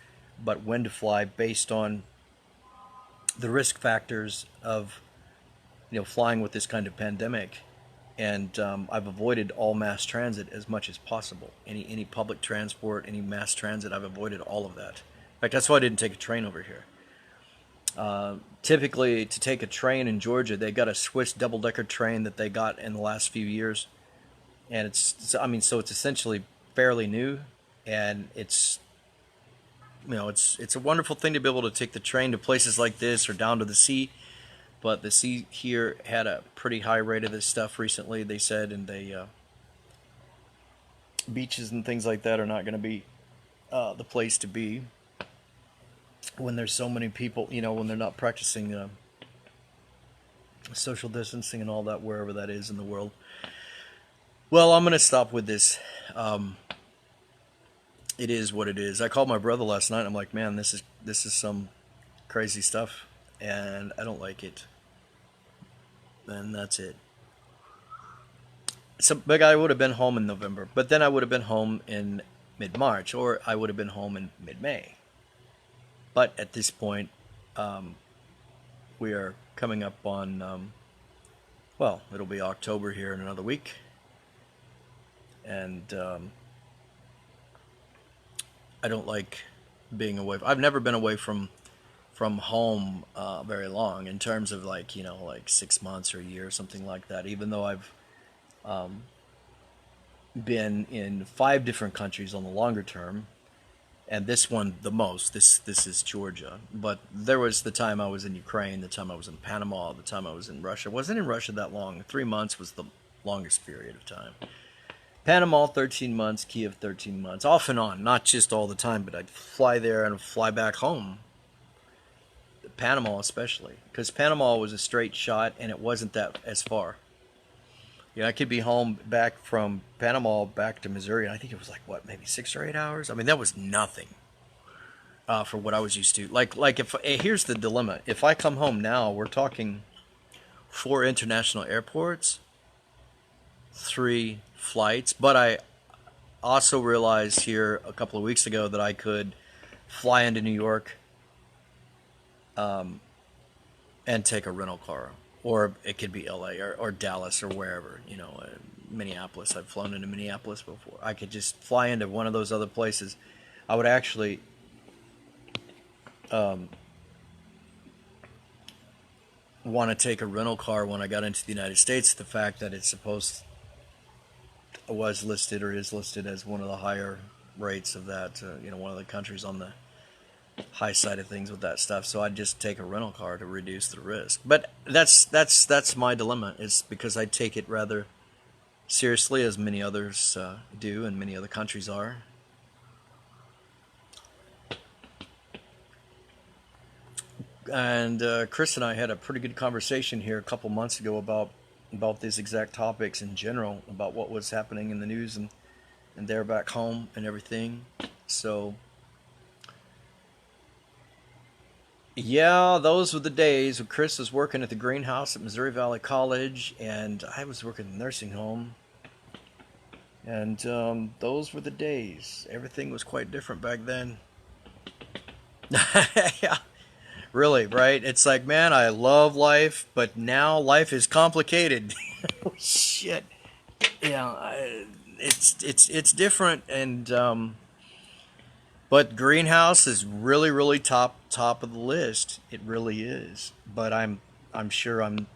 but when to fly based on the risk factors of flying with this kind of pandemic. And I've avoided all mass transit as much as possible. Any public transport, any mass transit, I've avoided all of that. In fact, that's why I didn't take a train over here. Typically, to take a train in Georgia, they got a Swiss double-decker train that they got in the last few years, and so it's essentially fairly new, and it's a wonderful thing to be able to take the train to places like this or down to the sea. But the sea here had a pretty high rate of this stuff recently, they said, and beaches and things like that are not going to be the place to be when there's so many people, when they're not practicing social distancing and all that, wherever that is in the world. Well, I'm going to stop with this. It is what it is. I called my brother last night. I'm like, man, this is some crazy stuff, and I don't like it. And that's it. So, big I would have been home in November, but then I would have been home in mid-March, or I would have been home in mid-May. But at this point, we are coming up on, it'll be October here in another week. And I don't like being away. I've never been away from home very long in terms of like 6 months or a year or something like that, even though I've been in 5 different countries on the longer term, and this one the most. This is Georgia, but there was the time I was in Ukraine, the time I was in Panama, the time I was in Russia. I wasn't in Russia that long. 3 months was the longest period of time. Panama 13 months, Kiev 13 months, off and on, not just all the time, but I'd fly there and fly back home. Panama especially, because Panama was a straight shot and it wasn't that as far. I could be home back from Panama back to Missouri, and I think it was maybe 6 or 8 hours. I mean, that was nothing for what I was used to. Here's the dilemma. If I come home now, we're talking 4 international airports, 3 flights, but I also realized here a couple of weeks ago that I could fly into New York and take a rental car. Or it could be LA or Dallas or wherever, Minneapolis. I've flown into Minneapolis before. I could just fly into one of those other places. I would actually want to take a rental car when I got into the United States. The fact that it's was listed or is listed as one of the higher rates of that, one of the countries on the high side of things with that stuff. So I'd just take a rental car to reduce the risk. But that's my dilemma. It's because I take it rather seriously, as many others do, and many other countries are. And Chris and I had a pretty good conversation here a couple months ago about these exact topics in general, about what was happening in the news and there back home and everything. So yeah, those were the days when Chris was working at the greenhouse at Missouri Valley College, and I was working in the nursing home. And those were the days. Everything was quite different back then. Yeah, really, right? It's like, man, I love life, but now life is complicated. Oh, shit. Yeah, it's different, and but greenhouse is really, really top of the list. It really is. But I'm sure I'm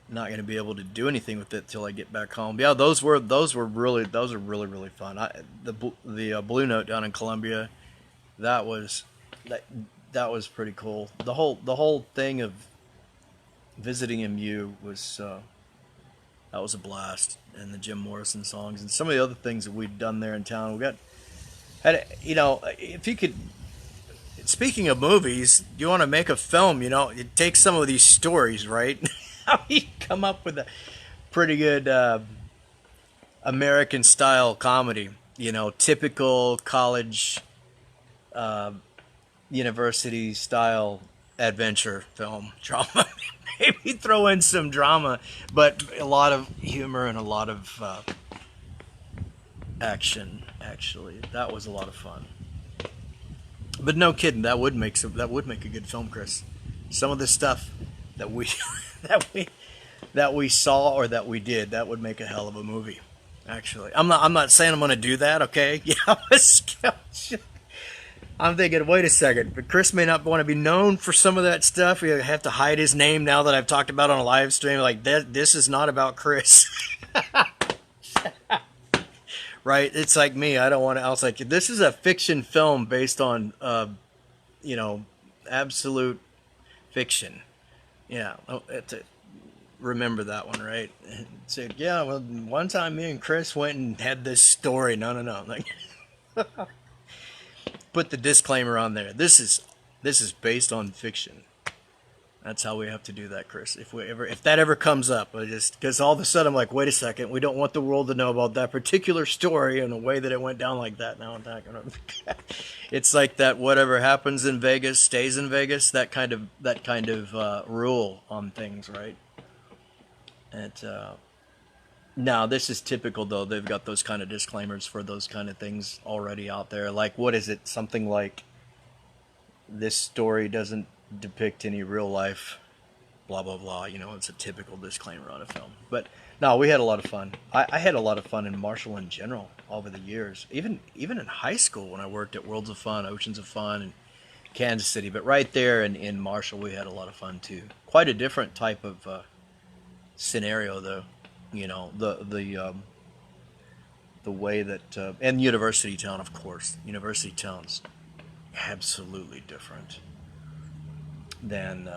not going to be able to do anything with it till I get back home. Yeah, those were really fun. The Blue Note down in Columbia, that was that was pretty cool. The whole thing of visiting MU was that was a blast, and the Jim Morrison songs and some of the other things that we'd done there in town. If you could. Speaking of movies, you want to make a film, it takes some of these stories, right? How you come up with a pretty good American style comedy, typical college, university style adventure film drama. Maybe throw in some drama, but a lot of humor and a lot of action. Actually, that was a lot of fun. But no kidding, that would make a good film, Chris. Some of the stuff that we that we saw or that we did, that would make a hell of a movie. Actually, I'm not saying I'm going to do that. Okay, yeah, I'm thinking, wait a second, but Chris may not want to be known for some of that stuff. We have to hide his name now that I've talked about on a live stream. Like this is not about Chris. Right? It's like me. I don't want to. I was like, this is a fiction film based on, absolute fiction. Yeah. Remember that one, right? It said, yeah. Well, one time me and Chris went and had this story. No. Like, put the disclaimer on there. This is based on fiction. That's how we have to do that, Chris. If that ever comes up, because all of a sudden I'm like, wait a second, we don't want the world to know about that particular story and the way that it went down like that. Now I'm talking about, it's like that. Whatever happens in Vegas stays in Vegas. That kind of rule on things, right? And now this is typical though. They've got those kind of disclaimers for those kind of things already out there. Like, what is it? Something like, this story doesn't depict any real life, blah blah blah. It's a typical disclaimer on a film. But no, we had a lot of fun. I had a lot of fun in Marshall in general over the years. Even in high school when I worked at Worlds of Fun, Oceans of Fun, and Kansas City. But right there in Marshall, we had a lot of fun too. Quite a different type of scenario, though. The way that and University Town, of course. University Town's absolutely different than,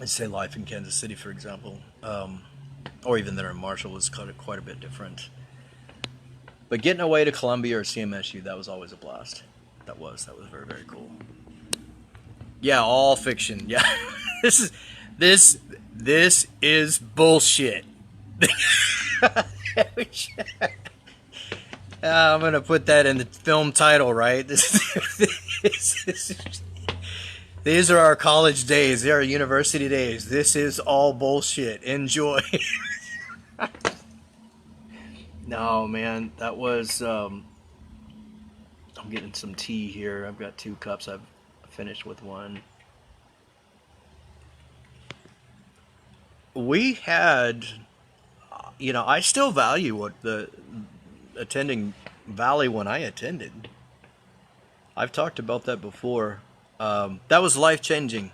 let's say, life in Kansas City, for example, or even there in Marshall was quite a bit different. But getting away to Columbia or CMSU, that was always a blast. That was very, very cool. Yeah, all fiction. Yeah, this is bullshit. I'm gonna put that in the film title, right? These are our college days. They are university days. This is all bullshit. Enjoy. No, man, that was. I'm getting some tea here. I've got 2 cups. I've finished with one. We had, I still value what the attending Valley when I attended. I've talked about that before. That was life changing.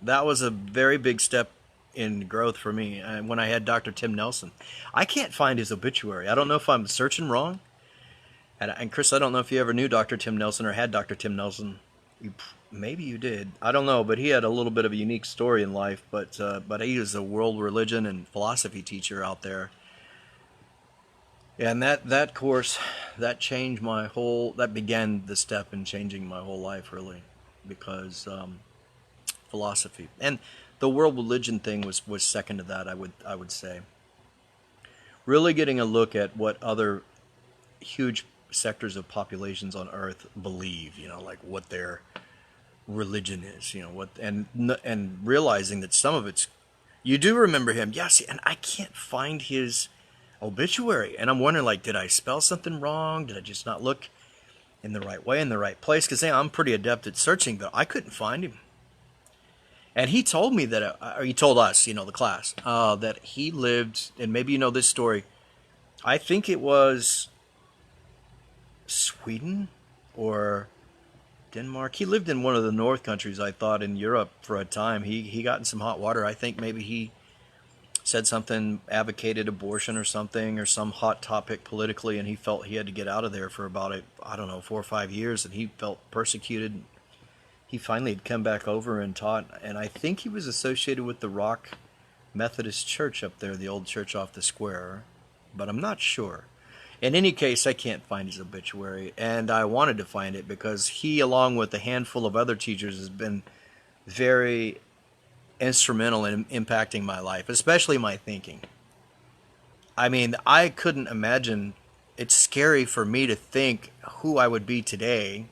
That was a very big step in growth for me when I had Dr. Tim Nelson. I can't find his obituary. I don't know if I'm searching wrong. And Chris, I don't know if you ever knew Dr. Tim Nelson or had Dr. Tim Nelson. Maybe you did. I don't know, but he had a little bit of a unique story in life. But he was a world religion and philosophy teacher out there. And that course, that changed my whole. That began the step in changing my whole life, really, because philosophy and the world religion thing was second to that. I would say really getting a look at what other huge sectors of populations on Earth believe. Like what their religion is. What and realizing that some of it's. You do remember him, yes, and I can't find his obituary, and I'm wondering, like, did I spell something wrong? Did I just not look in the right way, in the right place? Because I'm pretty adept at searching, but I couldn't find him. And he told me that, or he told us, the class, that he lived, and maybe you know this story. I think it was Sweden or Denmark. He lived in one of the North countries, I thought, in Europe for a time. He got in some hot water. I think maybe he said something, advocated abortion or something, or some hot topic politically, and he felt he had to get out of there for about, I don't know, 4 or 5 years, and he felt persecuted. He finally had come back over and taught, and I think he was associated with the Rock Methodist Church up there, the old church off the square, but I'm not sure. In any case, I can't find his obituary, and I wanted to find it because he, along with a handful of other teachers, has been very instrumental in impacting my life, especially my thinking. I mean, I couldn't imagine. It's scary for me to think who I would be today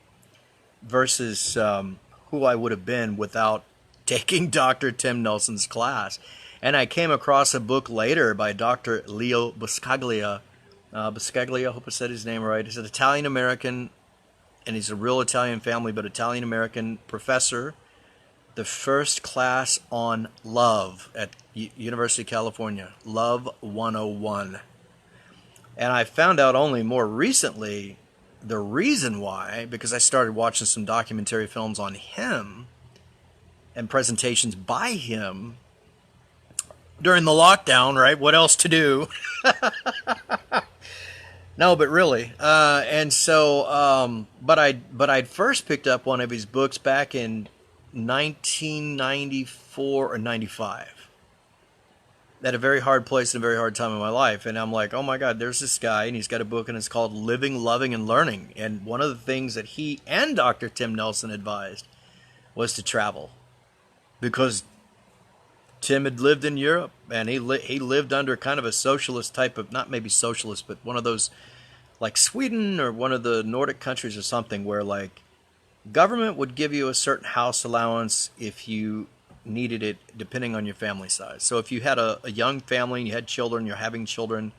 versus who I would have been without taking Dr. Tim Nelson's class. And I came across a book later by Dr. Leo Buscaglia. Buscaglia, I hope I said his name right. He's an Italian American, and he's a real Italian family, but Italian American professor. The first class on love at University of California, Love 101. And I found out only more recently the reason why, because I started watching some documentary films on him and presentations by him during the lockdown, right? What else to do? No, but really. But I'd first picked up one of his books back in 1994 or 95 at a very hard place and a very hard time in my life, and I'm like, oh my god, there's this guy, and he's got a book, and it's called Living, Loving, and Learning. And one of the things that he and Dr. Tim Nelson advised was to travel, because Tim had lived in Europe, and he lived under kind of a socialist type of, not maybe socialist, but one of those like Sweden or one of the Nordic countries or something, where like government would give you a certain house allowance if you needed it, depending on your family size. So if you had a young family and you had children, you're having children,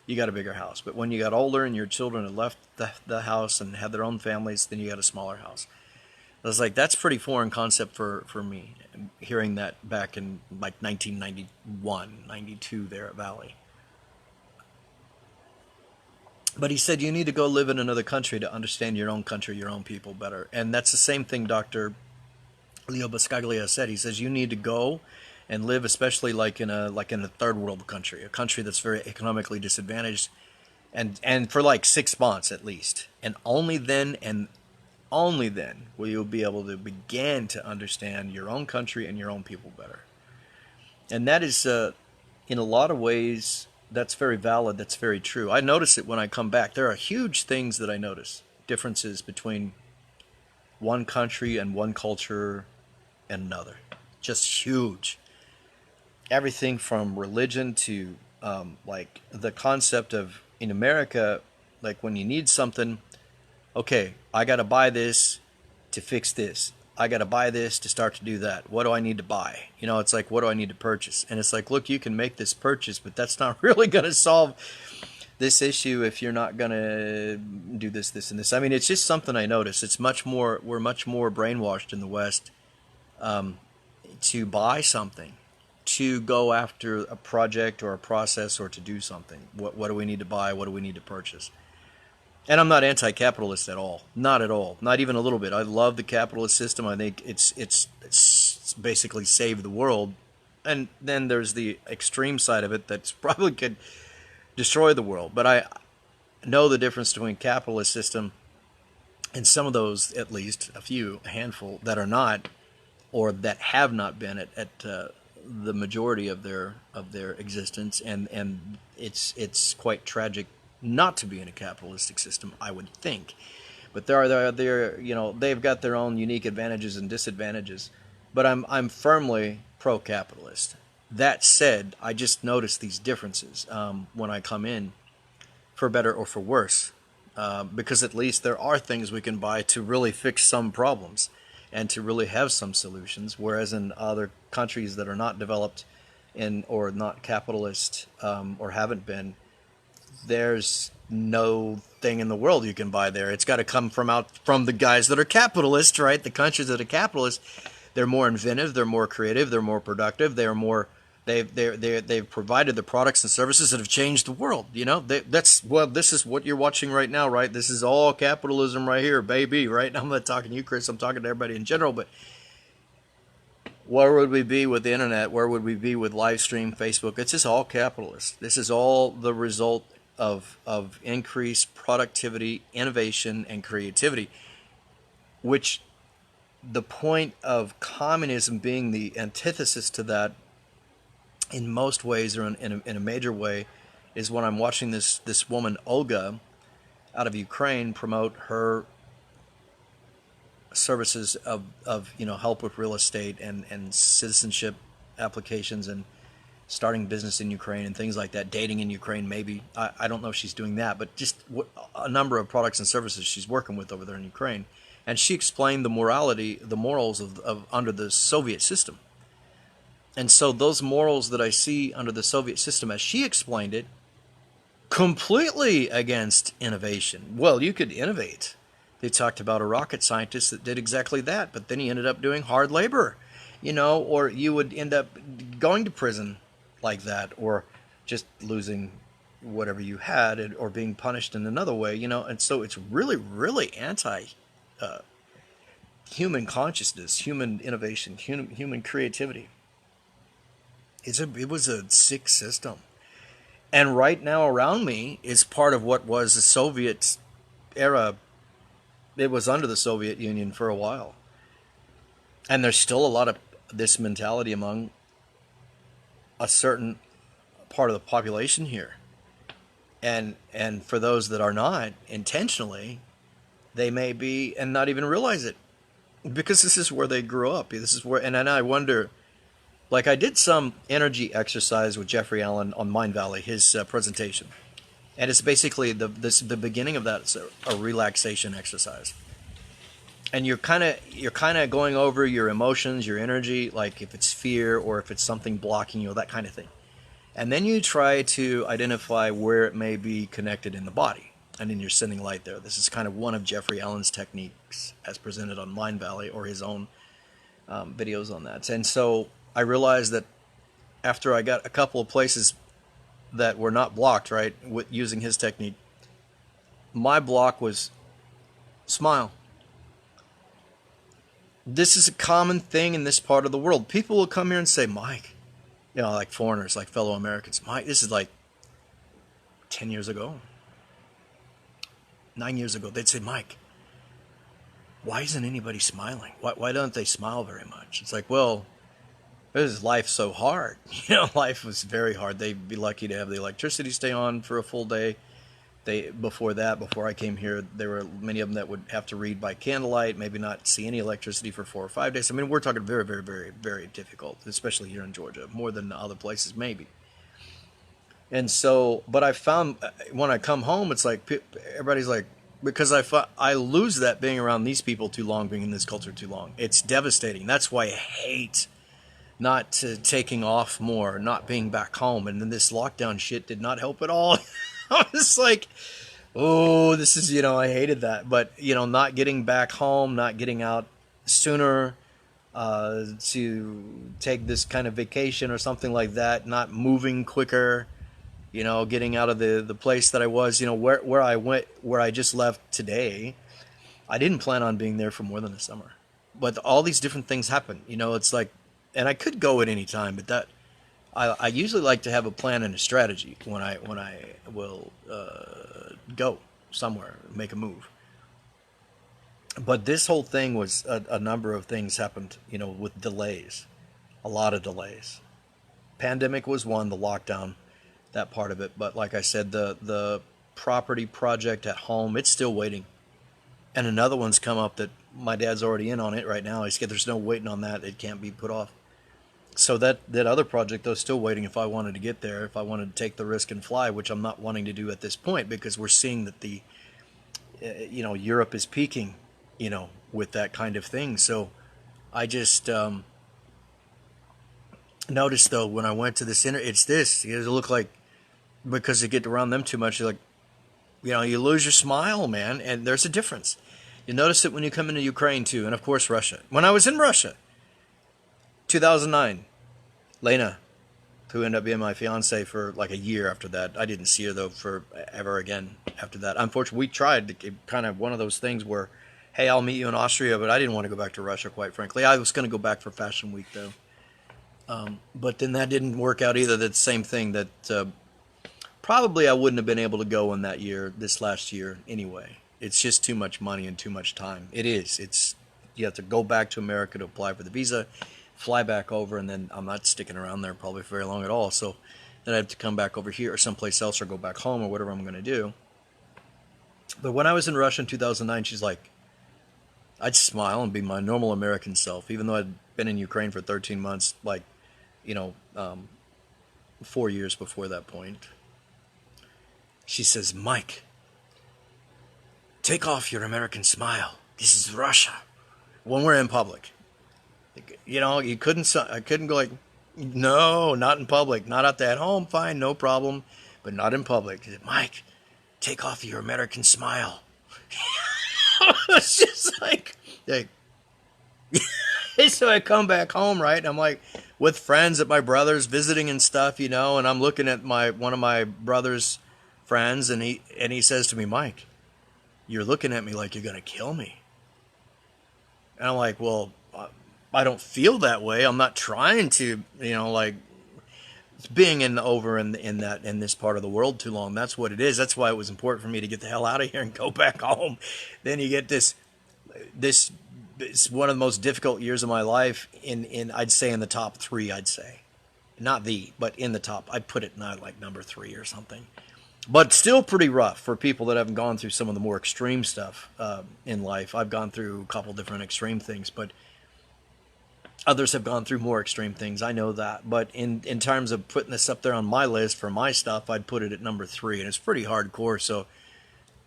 you got a bigger house. But when you got older and your children had left the house and had their own families, then you got a smaller house. I was like, that's a pretty foreign concept for me, hearing that back in like 1991, 92 there at Valley. But he said you need to go live in another country to understand your own country, your own people better. And that's the same thing Dr. Leo Buscaglia said. He says you need to go and live, especially like in a third world country, a country that's very economically disadvantaged, and for like 6 months at least. And only then will you be able to begin to understand your own country and your own people better. And that is, in a lot of ways, that's very valid. That's very true. I notice it when I come back. There are huge things that I notice, differences between one country and one culture and another. Just huge. Everything from religion to like the concept of, in America, like when you need something, okay, I got to buy this to fix this. I got to buy this to start to do that. What do I need to buy? It's like, what do I need to purchase? And it's like, look, you can make this purchase, but that's not really going to solve this issue if you're not going to do this, this, and this. I mean, it's just something I notice. We're much more brainwashed in the West to buy something, to go after a project or a process, or to do something. What do we need to buy? What do we need to purchase? And I'm not anti-capitalist at all. Not at all. Not even a little bit. I love the capitalist system. I think it's basically save the world. And then there's the extreme side of it that's probably could destroy the world. But I know the difference between capitalist system and some of those, at least a handful that are not, or that have not been at the majority of their existence, and it's quite tragic not to be in a capitalistic system, I would think. But they've got their own unique advantages and disadvantages. But I'm firmly pro-capitalist. That said, I just notice these differences when I come in, for better or for worse, because at least there are things we can buy to really fix some problems and to really have some solutions, whereas in other countries that are not developed or not capitalist or haven't been, there's no thing in the world you can buy there. It's got to come from the guys that are capitalists, right? The countries that are capitalist, they're more inventive, they're more creative, they're more productive, they've provided the products and services that have changed the world. This is what you're watching right now, right? This is all capitalism right here, baby, right? I'm not talking to you, Chris. I'm talking to everybody in general. But where would we be with the internet? Where would we be with live stream, Facebook? It's just all capitalist. This is all the result of increased productivity, innovation, and creativity, which the point of communism being the antithesis to that in most ways, or in a major way, is when I'm watching this woman, Olga, out of Ukraine, promote her services of help with real estate and citizenship applications and starting business in Ukraine and things like that, dating in Ukraine maybe. I don't know if she's doing that, but just a number of products and services she's working with over there in Ukraine. And she explained the morals of under the Soviet system. And so those morals that I see under the Soviet system, as she explained it, completely against innovation. Well, you could innovate. They talked about a rocket scientist that did exactly that, but then he ended up doing hard labor, or you would end up going to prison like that, or just losing whatever you had, or being punished in another way, and so it's really, really anti human consciousness, human innovation, human creativity. It was a sick system. And right now around me is part of what was the Soviet era. It was under the Soviet Union for a while. And there's still a lot of this mentality among a certain part of the population here. And for those that are not, intentionally, they may be and not even realize it. Because this is where they grew up. This is where, and I wonder, like I did some energy exercise with Jeffrey Allen on Mind Valley, his presentation. And it's basically the beginning of that. It's a relaxation exercise. And you're kind of going over your emotions, your energy, like if it's fear or if it's something blocking you, that kind of thing. And then you try to identify where it may be connected in the body. And then you're sending light there. This is kind of one of Jeffrey Allen's techniques as presented on Mind Valley, or his own videos on that. And so I realized that after I got a couple of places that were not blocked, right, with using his technique, my block was smile. This is a common thing in this part of the world. People will come here and say, Mike, like foreigners, like fellow Americans, Mike, this is like 10 years ago, 9 years ago, they'd say, Mike, why isn't anybody smiling? Why don't they smile very much? It's like, well, this is life so hard. Life was very hard. They'd be lucky to have the electricity stay on for a full day. Before I came here, there were many of them that would have to read by candlelight, maybe not see any electricity for 4 or 5 days. I mean, we're talking very, very, very, very difficult, especially here in Georgia, more than other places maybe. And so, but I found when I come home, it's like everybody's like, because I lose that being around these people too long, being in this culture too long. It's devastating. That's why I hate not taking off more, not being back home. And then this lockdown shit did not help at all. I was like, oh, this is, I hated that. But, not getting back home, not getting out sooner to take this kind of vacation or something like that, not moving quicker, getting out of the place that I was, where I went, where I just left today. I didn't plan on being there for more than a summer. But all these different things happen. It's like and I could go at any time, but I usually like to have a plan and a strategy when I will go somewhere, make a move. But this whole thing was a number of things happened, with delays, a lot of delays. Pandemic was one, the lockdown, that part of it. But like I said, the property project at home, it's still waiting. And another one's come up that my dad's already in on it right now. He said there's no waiting on that. It can't be put off. So that other project, though, still waiting if I wanted to get there, if I wanted to take the risk and fly, which I'm not wanting to do at this point because we're seeing that Europe is peaking, with that kind of thing. So I just noticed, though, when I went to this it's this. It look like, because you get around them too much, you're like, you lose your smile, man. And there's a difference. You notice it when you come into Ukraine, too. And, of course, Russia. When I was in Russia, 2009, Lena, who ended up being my fiance for like a year after that. I didn't see her, though, for ever again after that. Unfortunately, we tried to kind of one of those things where, hey, I'll meet you in Austria, but I didn't want to go back to Russia, quite frankly. I was going to go back for Fashion Week, though. But then that didn't work out either. That's the same thing that probably I wouldn't have been able to go in this last year anyway. It's just too much money and too much time. It is. You have to go back to America to apply for the visa, fly back over, and then I'm not sticking around there probably for very long at all. So then I have to come back over here or someplace else or go back home or whatever I'm going to do. But when I was in Russia in 2009, she's like, I'd smile and be my normal American self, even though I'd been in Ukraine for 13 months, like, 4 years before that point. She says, Mike, take off your American smile. This is Russia. When we're in public. I couldn't go like, no, not in public. Not out there at home, fine, no problem. But not in public. She said, Mike, take off your American smile. It's just like so I come back home, right? And I'm like with friends at my brother's visiting and stuff, and I'm looking at one of my brother's friends, and he says to me, Mike, you're looking at me like you're gonna kill me. And I'm like, well, I don't feel that way. I'm not trying to, like being in this part of the world too long. That's what it is. That's why it was important for me to get the hell out of here and go back home. Then you get this it's one of the most difficult years of my life in I'd say in the top three. I'd say not but in the top. I'd put it not like number 3 or something. But still pretty rough for people that haven't gone through some of the more extreme stuff in life. I've gone through a couple different extreme things, but others have gone through more extreme things. I know that. But in terms of putting this up there on my list for my stuff, I'd put it at number 3. And it's pretty hardcore. So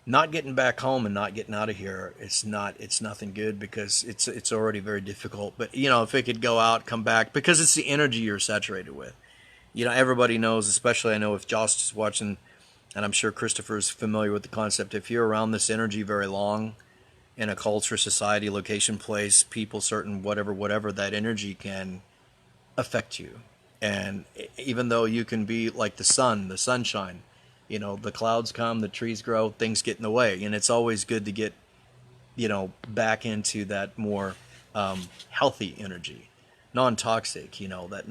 not getting back home and not getting out of here, it's nothing good because it's already very difficult. But, if it could go out, come back, because it's the energy you're saturated with. Everybody knows, especially I know if Josh is watching, and I'm sure Christopher's familiar with the concept, if you're around this energy very long, in a culture, society, location, place, people, certain whatever, that energy can affect you. And even though you can be like the sunshine, the clouds come, the trees grow, things get in the way. And it's always good to get, back into that more healthy energy, non-toxic, that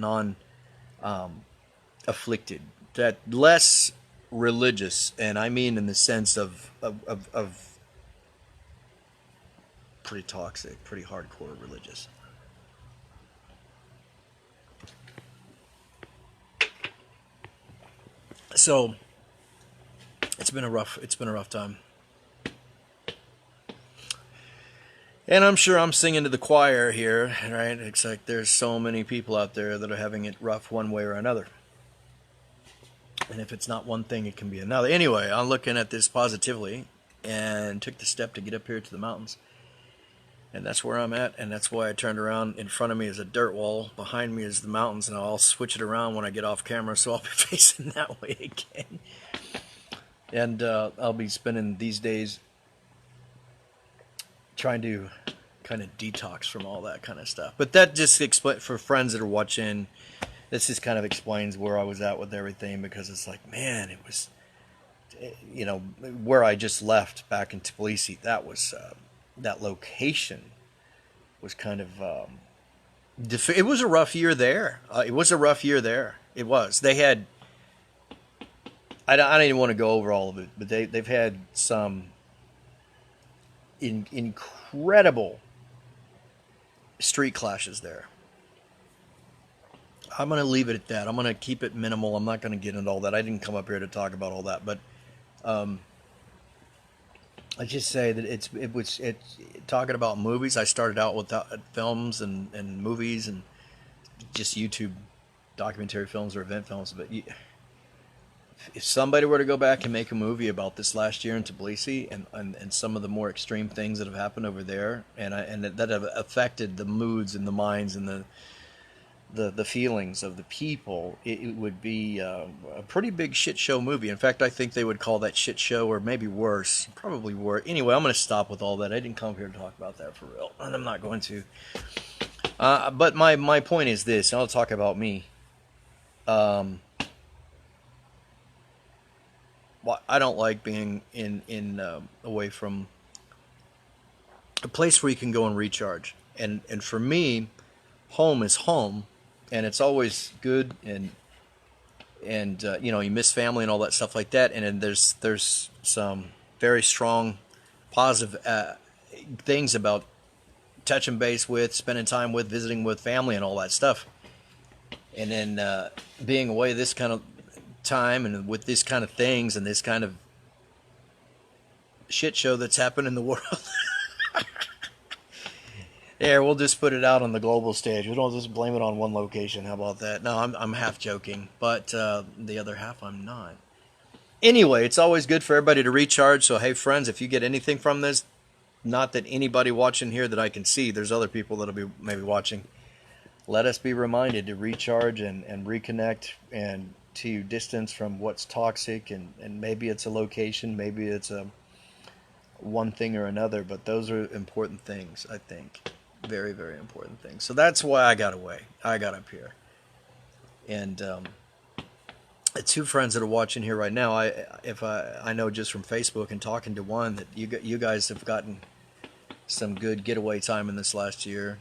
non-afflicted, that less religious. And I mean in the sense of pretty toxic, pretty hardcore religious. So it's been a rough time. And I'm sure I'm singing to the choir here, right? It's like there's so many people out there that are having it rough one way or another. And if it's not one thing, it can be another. Anyway, I'm looking at this positively and took the step to get up here to the mountains. And that's where I'm at, and that's why I turned around. In front of me is a dirt wall. Behind me is the mountains, and I'll switch it around when I get off camera, so I'll be facing that way again. And I'll be spending these days trying to kind of detox from all that kind of stuff. But that just for friends that are watching, this just kind of explains where I was at with everything, because it's like, man, it was, where I just left back in Tbilisi, that was... that location was kind of It was a rough year there. It was a rough year there. It was. They had. I don't even want to go over all of it, but they've had some incredible street clashes there. I'm going to leave it at that. I'm going to keep it minimal. I'm not going to get into all that. I didn't come up here to talk about all that, but um, I just say that it's talking about movies. I started out with films and movies and just YouTube documentary films or event films. But if somebody were to go back and make a movie about this last year in Tbilisi and some of the more extreme things that have happened over there, and that have affected the moods and the minds and the feelings of the people, it would be a pretty big shit show movie. In fact, I think they would call that shit show, or maybe worse, probably worse. Anyway, I'm going to stop with all that. I didn't come here to talk about that for real, and I'm not going to. But my point is this, and I'll talk about me. Well, I don't like being in away from a place where you can go and recharge. And for me, home is home, and it's always good. And you know, you miss family and all that stuff like that. And then there's some very strong positive things about touching base with, spending time with, visiting with family, and all that stuff. And then being away this kind of time and with these kind of things and this kind of shit show that's happened in the world. There, we'll just put it out on the global stage. We don't just blame it on one location. How about that? No, I'm half joking, but the other half I'm not. Anyway, it's always good for everybody to recharge. So, hey, friends, if you get anything from this, not that anybody watching here that I can see, there's other people that'll be maybe watching. Let us be reminded to recharge and reconnect and to distance from what's toxic. And maybe it's a location, maybe it's a one thing or another, but those are important things, I think. Very, very important things. So that's why I got away. I got up here. And the two friends that are watching here right now, I know just from Facebook and talking to one that you guys have gotten some good getaway time in this last year,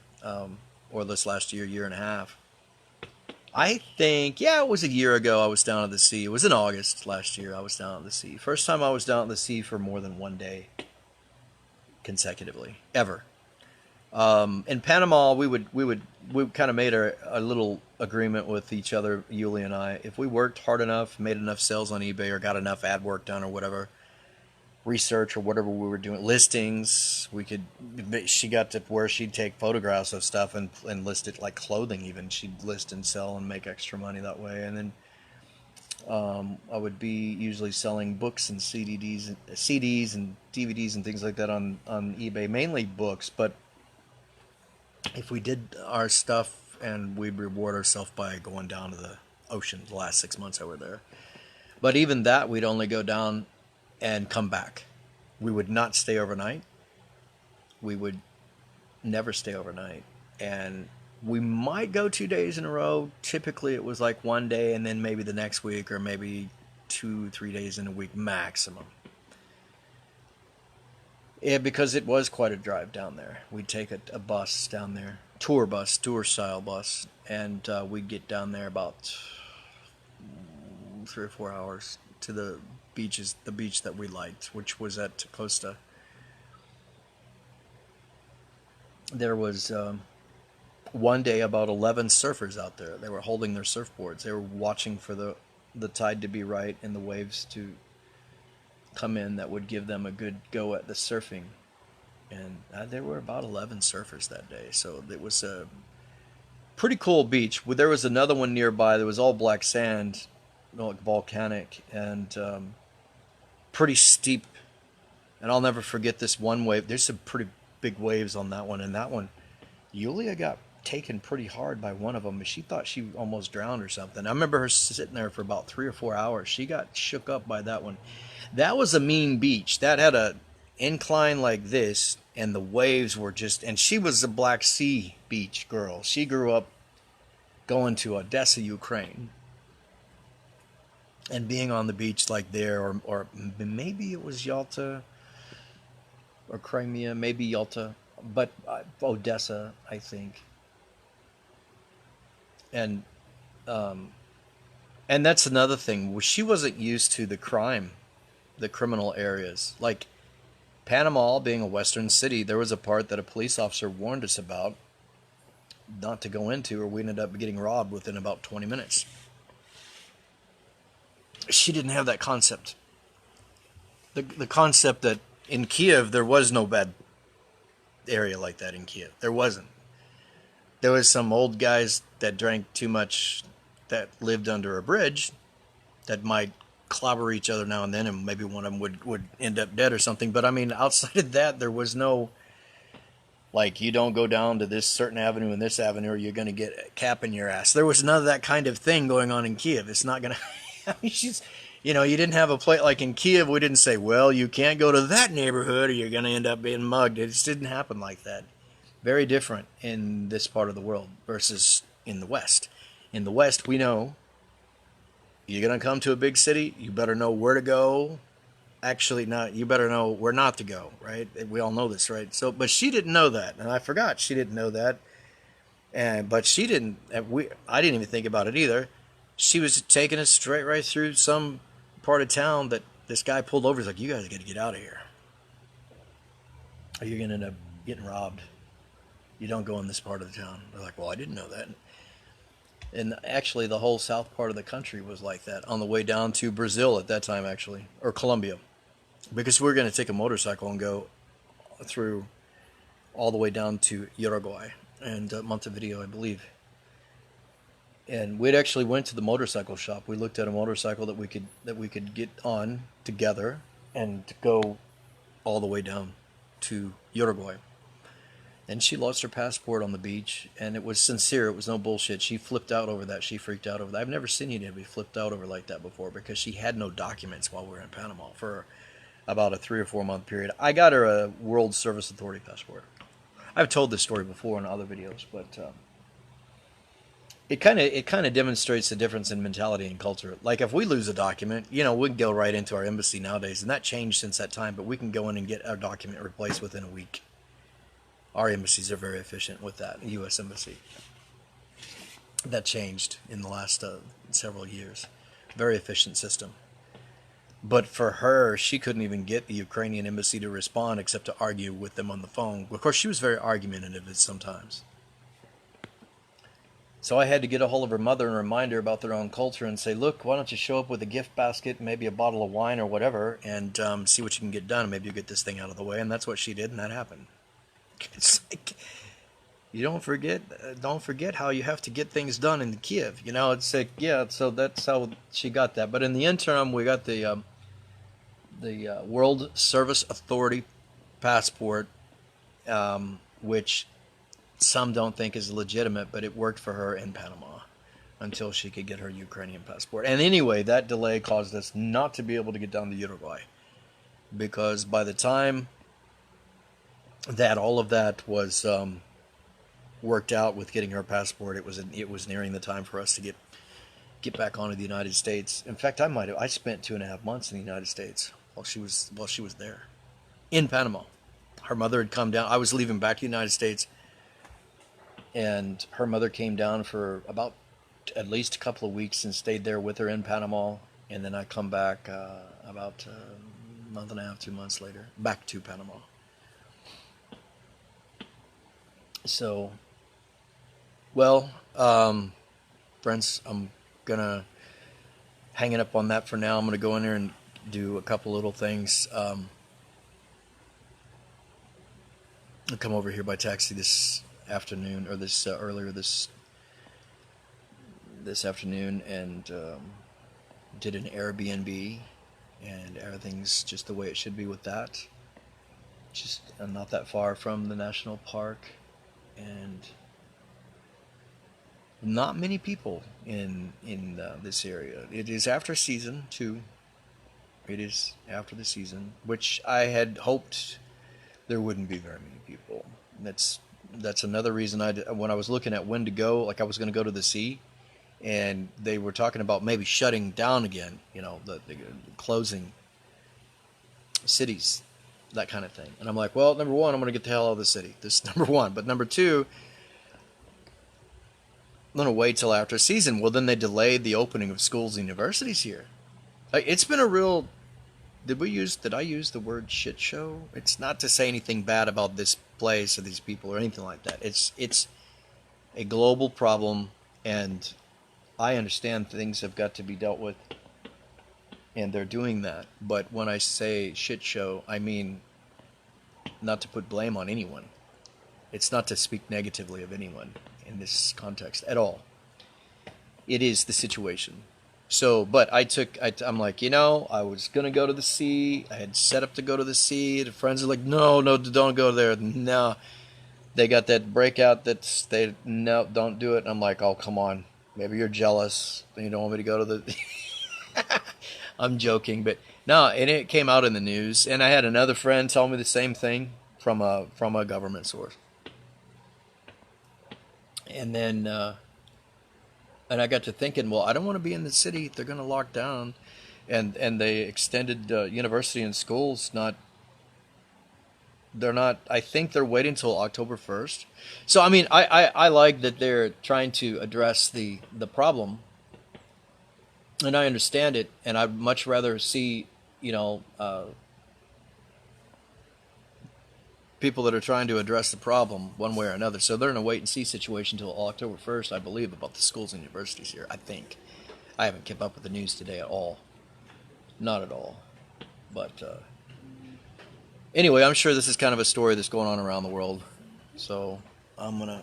or this last year and a half. I think, yeah, it was a year ago I was down at the sea. It was in August last year I was down at the sea. First time I was down at the sea for more than one day consecutively, ever. In Panama, we kind of made a little agreement with each other, Yuli and I. If we worked hard enough, made enough sales on eBay, or got enough ad work done, or whatever, research or whatever we were doing, listings, we could. She got to where she'd take photographs of stuff and list it like clothing. Even she'd list and sell and make extra money that way. And then I would be usually selling books and CDs and DVDs and things like that on eBay, mainly books, but if we did our stuff and we'd reward ourselves by going down to the ocean the last 6 months I were there. But even that, we'd only go down and come back. We would not stay overnight. We would never stay overnight. And we might go 2 days in a row. Typically it was like one day and then maybe the next week, or maybe 2-3 days in a week maximum. Yeah, because it was quite a drive down there. We'd take a bus down there, tour style bus, and we'd get down there about 3 or 4 hours to the beach that we liked, which was at Costa. There was one day about 11 surfers out there. They were holding their surfboards. They were watching for the tide to be right and the waves to come in that would give them a good go at the surfing. And there were about 11 surfers that day, so it was a pretty cool beach. There was another one nearby that was all black sand, like volcanic, and pretty steep. And I'll never forget this one wave. There's some pretty big waves on that one, and that one, Yulia got taken pretty hard by one of them. She thought she almost drowned or something. I remember her sitting there for about 3 or 4 hours. She got shook up by that one. That was a mean beach. That had a incline like this, and the waves were just... And she was a Black Sea beach girl. She grew up going to Odessa, Ukraine, and being on the beach like there, or maybe it was Yalta or Crimea, maybe Yalta, but Odessa, I think. and and that's another thing. She wasn't used to the crime, the criminal areas. Like Panama being a western city, there was a part that a police officer warned us about not to go into, or we ended up getting robbed within about 20 minutes. She didn't have that concept. The concept that in Kiev there was no bad area like that in Kiev. There wasn't. There was some old guys that drank too much that lived under a bridge that might clobber each other now and then, and maybe one of them would end up dead or something. But I mean, outside of that, there was no, like, you don't go down to this certain avenue and this avenue or you're going to get a cap in your ass. There was none of that kind of thing going on in Kiev. It's not going to, I mean, you didn't have a plate like in Kiev. We didn't say, well, you can't go to that neighborhood or you're going to end up being mugged. It just didn't happen like that. Very different in this part of the world versus in the West. In the West, we know you're going to come to a big city, you better know where to go. Actually, not, you better know where not to go, right? We all know this, right? So, but she didn't know that, and I forgot she didn't know that. But she didn't, I didn't even think about it either. She was taking us straight right through some part of town that this guy pulled over. He's like, you guys got to get out of here, or you're going to end up getting robbed. You don't go in this part of the town. They're like, well, I didn't know that. And actually, the whole south part of the country was like that on the way down to Brazil at that time, actually, or Colombia, because we were going to take a motorcycle and go through all the way down to Uruguay and Montevideo, I believe. And we'd actually went to the motorcycle shop. We looked at a motorcycle that we could get on together and go all the way down to Uruguay. And she lost her passport on the beach, and it was sincere. It was no bullshit. She flipped out over that. She freaked out over that. I've never seen anybody flipped out over like that before, because she had no documents while we were in Panama for about a 3 or 4 month period. I got her a World Service Authority passport. I've told this story before in other videos, but it kind of demonstrates the difference in mentality and culture. Like if we lose a document, we can go right into our embassy nowadays, and that changed since that time. But we can go in and get our document replaced within a week. Our embassies are very efficient with that. The U.S. Embassy. That changed in the last several years. Very efficient system. But for her, she couldn't even get the Ukrainian embassy to respond except to argue with them on the phone. Of course, she was very argumentative sometimes. So I had to get a hold of her mother and remind her about their own culture and say, look, why don't you show up with a gift basket, maybe a bottle of wine or whatever, and see what you can get done. Maybe you'll get this thing out of the way. And that's what she did, and that happened. It's like, you don't forget how you have to get things done in Kiev. It's like, yeah, so that's how she got that. But in the interim, we got the World Service Authority passport, which some don't think is legitimate, but it worked for her in Panama until she could get her Ukrainian passport. And anyway, that delay caused us not to be able to get down to Uruguay, because by the time that all of that was worked out with getting her passport, it was nearing the time for us to get back onto the United States. In fact, I spent 2.5 months in the United States while she was there in Panama. Her mother had come down. I was leaving back to the United States, and her mother came down for about at least a couple of weeks and stayed there with her in Panama. And then I come back about a month and a half, 2 months later, back to Panama. So, well, friends, I'm going to hang it up on that for now. I'm going to go in there and do a couple little things. I'll come over here by taxi this afternoon, or this earlier this afternoon, and did an Airbnb, and everything's just the way it should be with that. Just not that far from the national park. And not many people in this area. It is after season too. It is after the season, which I had hoped there wouldn't be very many people. That's another reason when I was looking at when to go, like I was going to go to the sea, and they were talking about maybe shutting down again. The closing cities, that kind of thing. And I'm like, well, number one, I'm going to get the hell out of the city. This is number one. But number two, gonna wait till after season. Well, then they delayed the opening of schools and universities here. It's been a real. Did I use the word shit show? It's not to say anything bad about this place or these people or anything like that. It's a global problem, and I understand things have got to be dealt with, and they're doing that. But when I say shit show, I mean not to put blame on anyone. It's not to speak negatively of anyone in this context at all. It is the situation. So, but I'm like, I was going to go to the sea. I had set up to go to the sea. The friends are like, no, no, don't go there. No. They got that breakout no, don't do it. And I'm like, oh, come on. Maybe you're jealous. You don't want me to go to the... I'm joking, but no, and it came out in the news. And I had another friend tell me the same thing from a government source. And then... and I got to thinking, well, I don't want to be in the city. They're going to lock down. And they extended university and schools. They're not, I think they're waiting until October 1st. So, I mean, I like that they're trying to address the problem. And I understand it. And I'd much rather see, people that are trying to address the problem one way or another. So they're in a wait-and-see situation until October 1st, I believe, about the schools and universities here, I think. I haven't kept up with the news today at all. Not at all. But anyway, I'm sure this is kind of a story that's going on around the world. So I'm going to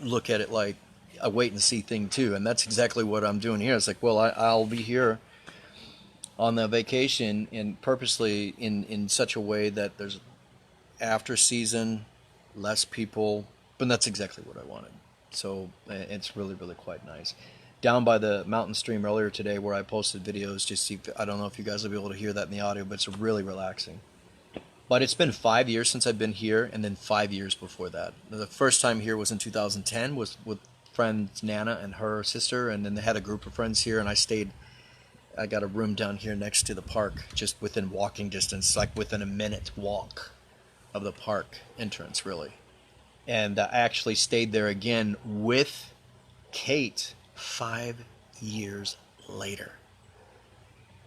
look at it like a wait-and-see thing, too. And that's exactly what I'm doing here. It's like, well, I'll be here on the vacation and purposely in such a way that there's after season, less people, but that's exactly what I wanted. So it's really, really quite nice. Down by the mountain stream earlier today where I posted videos, I don't know if you guys will be able to hear that in the audio, but it's really relaxing. But it's been 5 years since I've been here, and then 5 years before that. The first time here was in 2010, was with friends Nana and her sister, and then they had a group of friends here, and I got a room down here next to the park, just within walking distance, like within a minute walk of the park entrance, really. And I actually stayed there again with Kate 5 years later.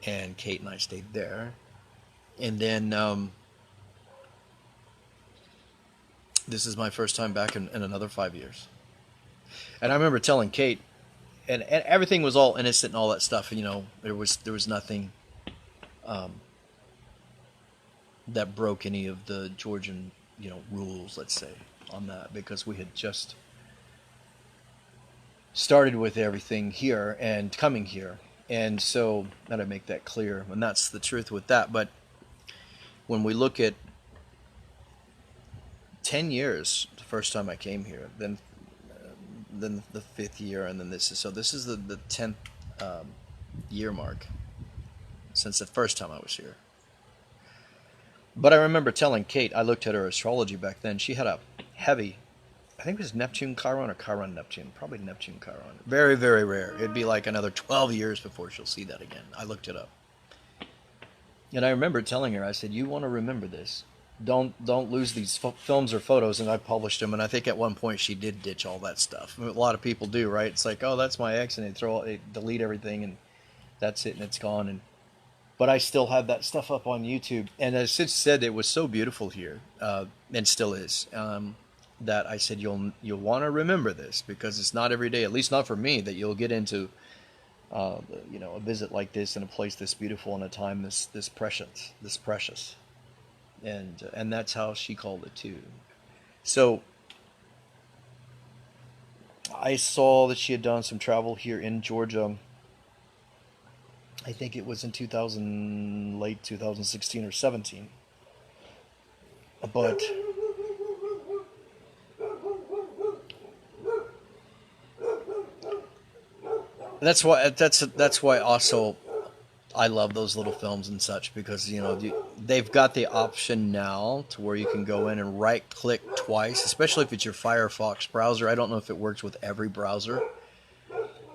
And Kate and I stayed there. And then this is my first time back in another 5 years. And I remember telling Kate, and everything was all innocent and all that stuff. There was nothing that broke any of the Georgian, rules, let's say, on that, because we had just started with everything here and coming here. And so, gotta make that clear, and that's the truth with that. But when we look at 10 years, the first time I came here, then the 5th year, and then this is the 10th year mark since the first time I was here. But I remember telling Kate, I looked at her astrology back then. She had a heavy, I think it was Neptune Chiron or Chiron Neptune, probably Neptune Chiron. Very, very rare. It'd be like another 12 years before she'll see that again. I looked it up. And I remember telling her, I said, you want to remember this. Don't lose these films or photos. And I published them, and I think at one point she did ditch all that stuff. A lot of people do, right? It's like, oh, that's my ex, and they delete everything, and that's it, and it's gone. But I still have that stuff up on YouTube. And as Sid said, it was so beautiful here, and still is, that I said, you'll want to remember this, because it's not every day, at least not for me, that you'll get into a visit like this in a place this beautiful in a time this precious. And that's how she called it too. So I saw that she had done some travel here in Georgia. I think it was in late 2016 or 17. But that's why also I love those little films and such, because they've got the option now to where you can go in and right click twice, especially if it's your Firefox browser. I don't know if it works with every browser,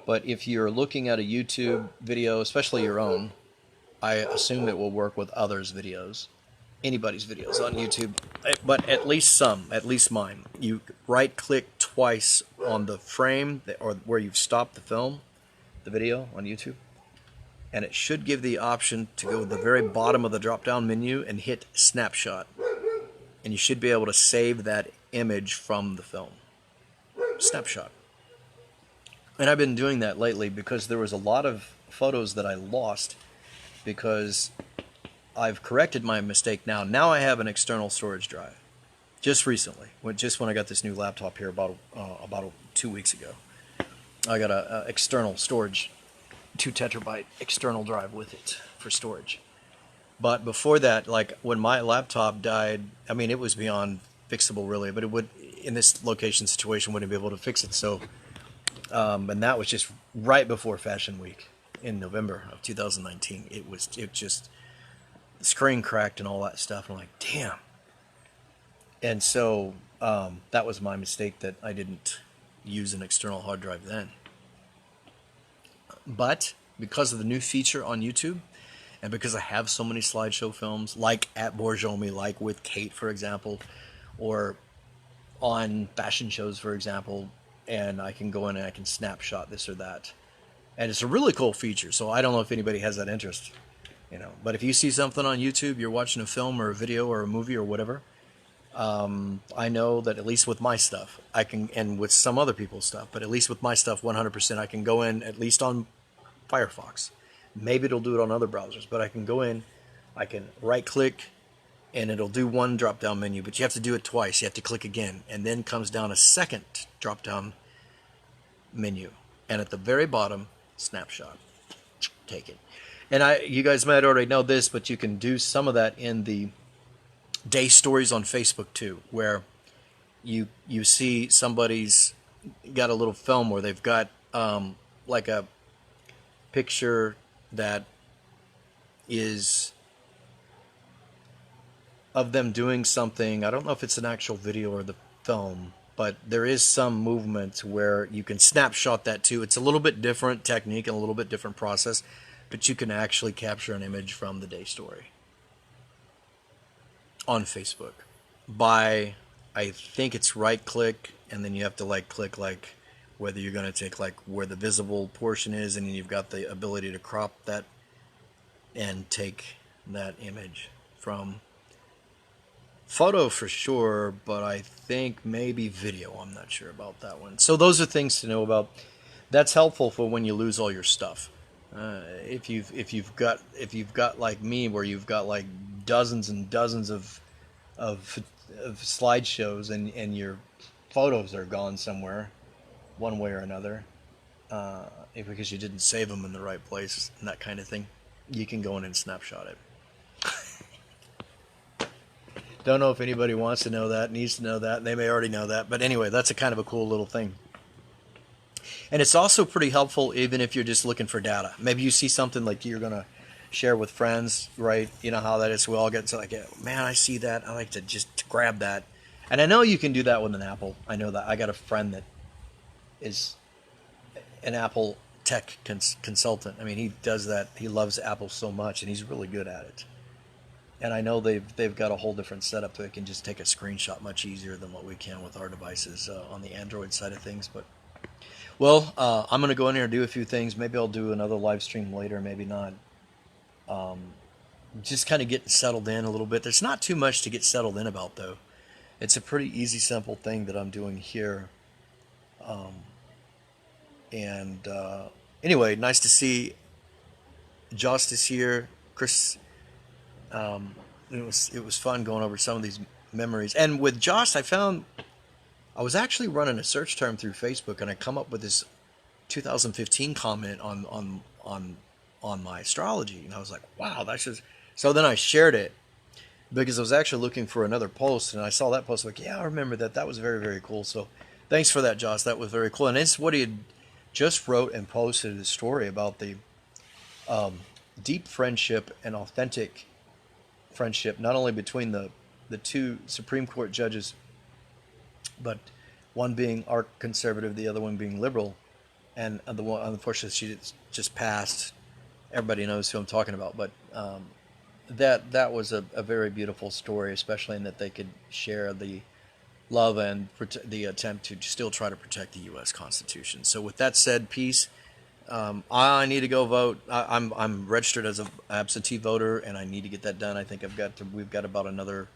but if you're looking at a YouTube video, especially your own, I assume it will work with others' videos, anybody's videos on YouTube, but at least mine. You right click twice twice on the frame or where you've stopped the film, the video on YouTube, and it should give the option to go to the very bottom of the drop-down menu and hit snapshot, and you should be able to save that image from the film. Snapshot. And I've been doing that lately because there was a lot of photos that I lost because I've corrected my mistake now. Now I have an external storage drive. Just recently, just when I got this new laptop here about 2 weeks ago, I got a external storage, 2 terabyte external drive with it for storage. But before that, like when my laptop died, I mean, it was beyond fixable really, but it would, in this location situation, wouldn't be able to fix it. So, and that was just right before Fashion Week in November of 2019. It just, the screen cracked and all that stuff. And I'm like, damn. And so that was my mistake that I didn't use an external hard drive then. But because of the new feature on YouTube, and because I have so many slideshow films, like at Borjomi, like with Kate, for example, or on fashion shows, for example, and I can go in and I can snapshot this or that. And it's a really cool feature, so I don't know if anybody has that interest, But if you see something on YouTube, you're watching a film or a video or a movie or whatever, I know that at least with my stuff, I can, and with some other people's stuff, but at least with my stuff, 100%, I can go in, at least on Firefox. Maybe it'll do it on other browsers, but I can go in, I can right-click, and it'll do one drop-down menu, but you have to do it twice. You have to click again, and then comes down a second drop-down menu. And at the very bottom, snapshot. Take it. And you guys might already know this, but you can do some of that in the day stories on Facebook too, where you see somebody's got a little film where they've got like a picture that is of them doing something. I don't know if it's an actual video or the film, but there is some movement where you can snapshot that too. It's a little bit different technique and a little bit different process, but you can actually capture an image from the day story on Facebook by, I think it's right click, and then you have to like click like whether you're going to take like where the visible portion is, and then you've got the ability to crop that and take that image from photo for sure, but I think maybe video. I'm not sure about that one. So those are things to know about. That's helpful for when you lose all your stuff. If you've got like me, where you've got like dozens and dozens of slideshows, and your photos are gone somewhere, one way or another, because you didn't save them in the right place and that kind of thing, you can go in and snapshot it. Don't know if anybody wants to know that, needs to know that. They may already know that, but anyway, that's a kind of a cool little thing. And it's also pretty helpful even if you're just looking for data. Maybe you see something like you're going to share with friends, right? You know how that is. We all get to like, man, I see that. I like to just grab that. And I know you can do that with an Apple. I know that. I got a friend that is an Apple tech consultant. I mean, he does that. He loves Apple so much, and he's really good at it. And I know they've got a whole different setup that can just take a screenshot much easier than what we can with our devices on the Android side of things. But well, I'm going to go in here and do a few things. Maybe I'll do another live stream later, maybe not. Just kind of getting settled in a little bit. There's not too much to get settled in about, though. It's a pretty easy, simple thing that I'm doing here. Anyway, nice to see Jost is here. Chris. It was fun going over some of these memories. And with Josh, I was actually running a search term through Facebook, and I come up with this 2015 comment on my astrology, and I was like, wow, that's just. So then I shared it because I was actually looking for another post, and I saw that post. Like, yeah, I remember that. That was very, very cool. So thanks for that, Josh. That was very cool. And it's what he had just wrote and posted a story about the deep friendship and authentic friendship, not only between the two Supreme Court judges, but one being arch conservative, the other one being liberal, and the one, unfortunately, she just passed. Everybody knows who I'm talking about, but that was a very beautiful story, especially in that they could share the love and the attempt to still try to protect the U.S. Constitution. So with that said, peace. I need to go vote. I'm registered as an absentee voter, and I need to get that done. I think we've got about another.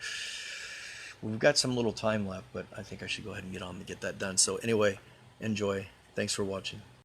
We've got some little time left, but I think I should go ahead and get on to get that done. So anyway, enjoy. Thanks for watching.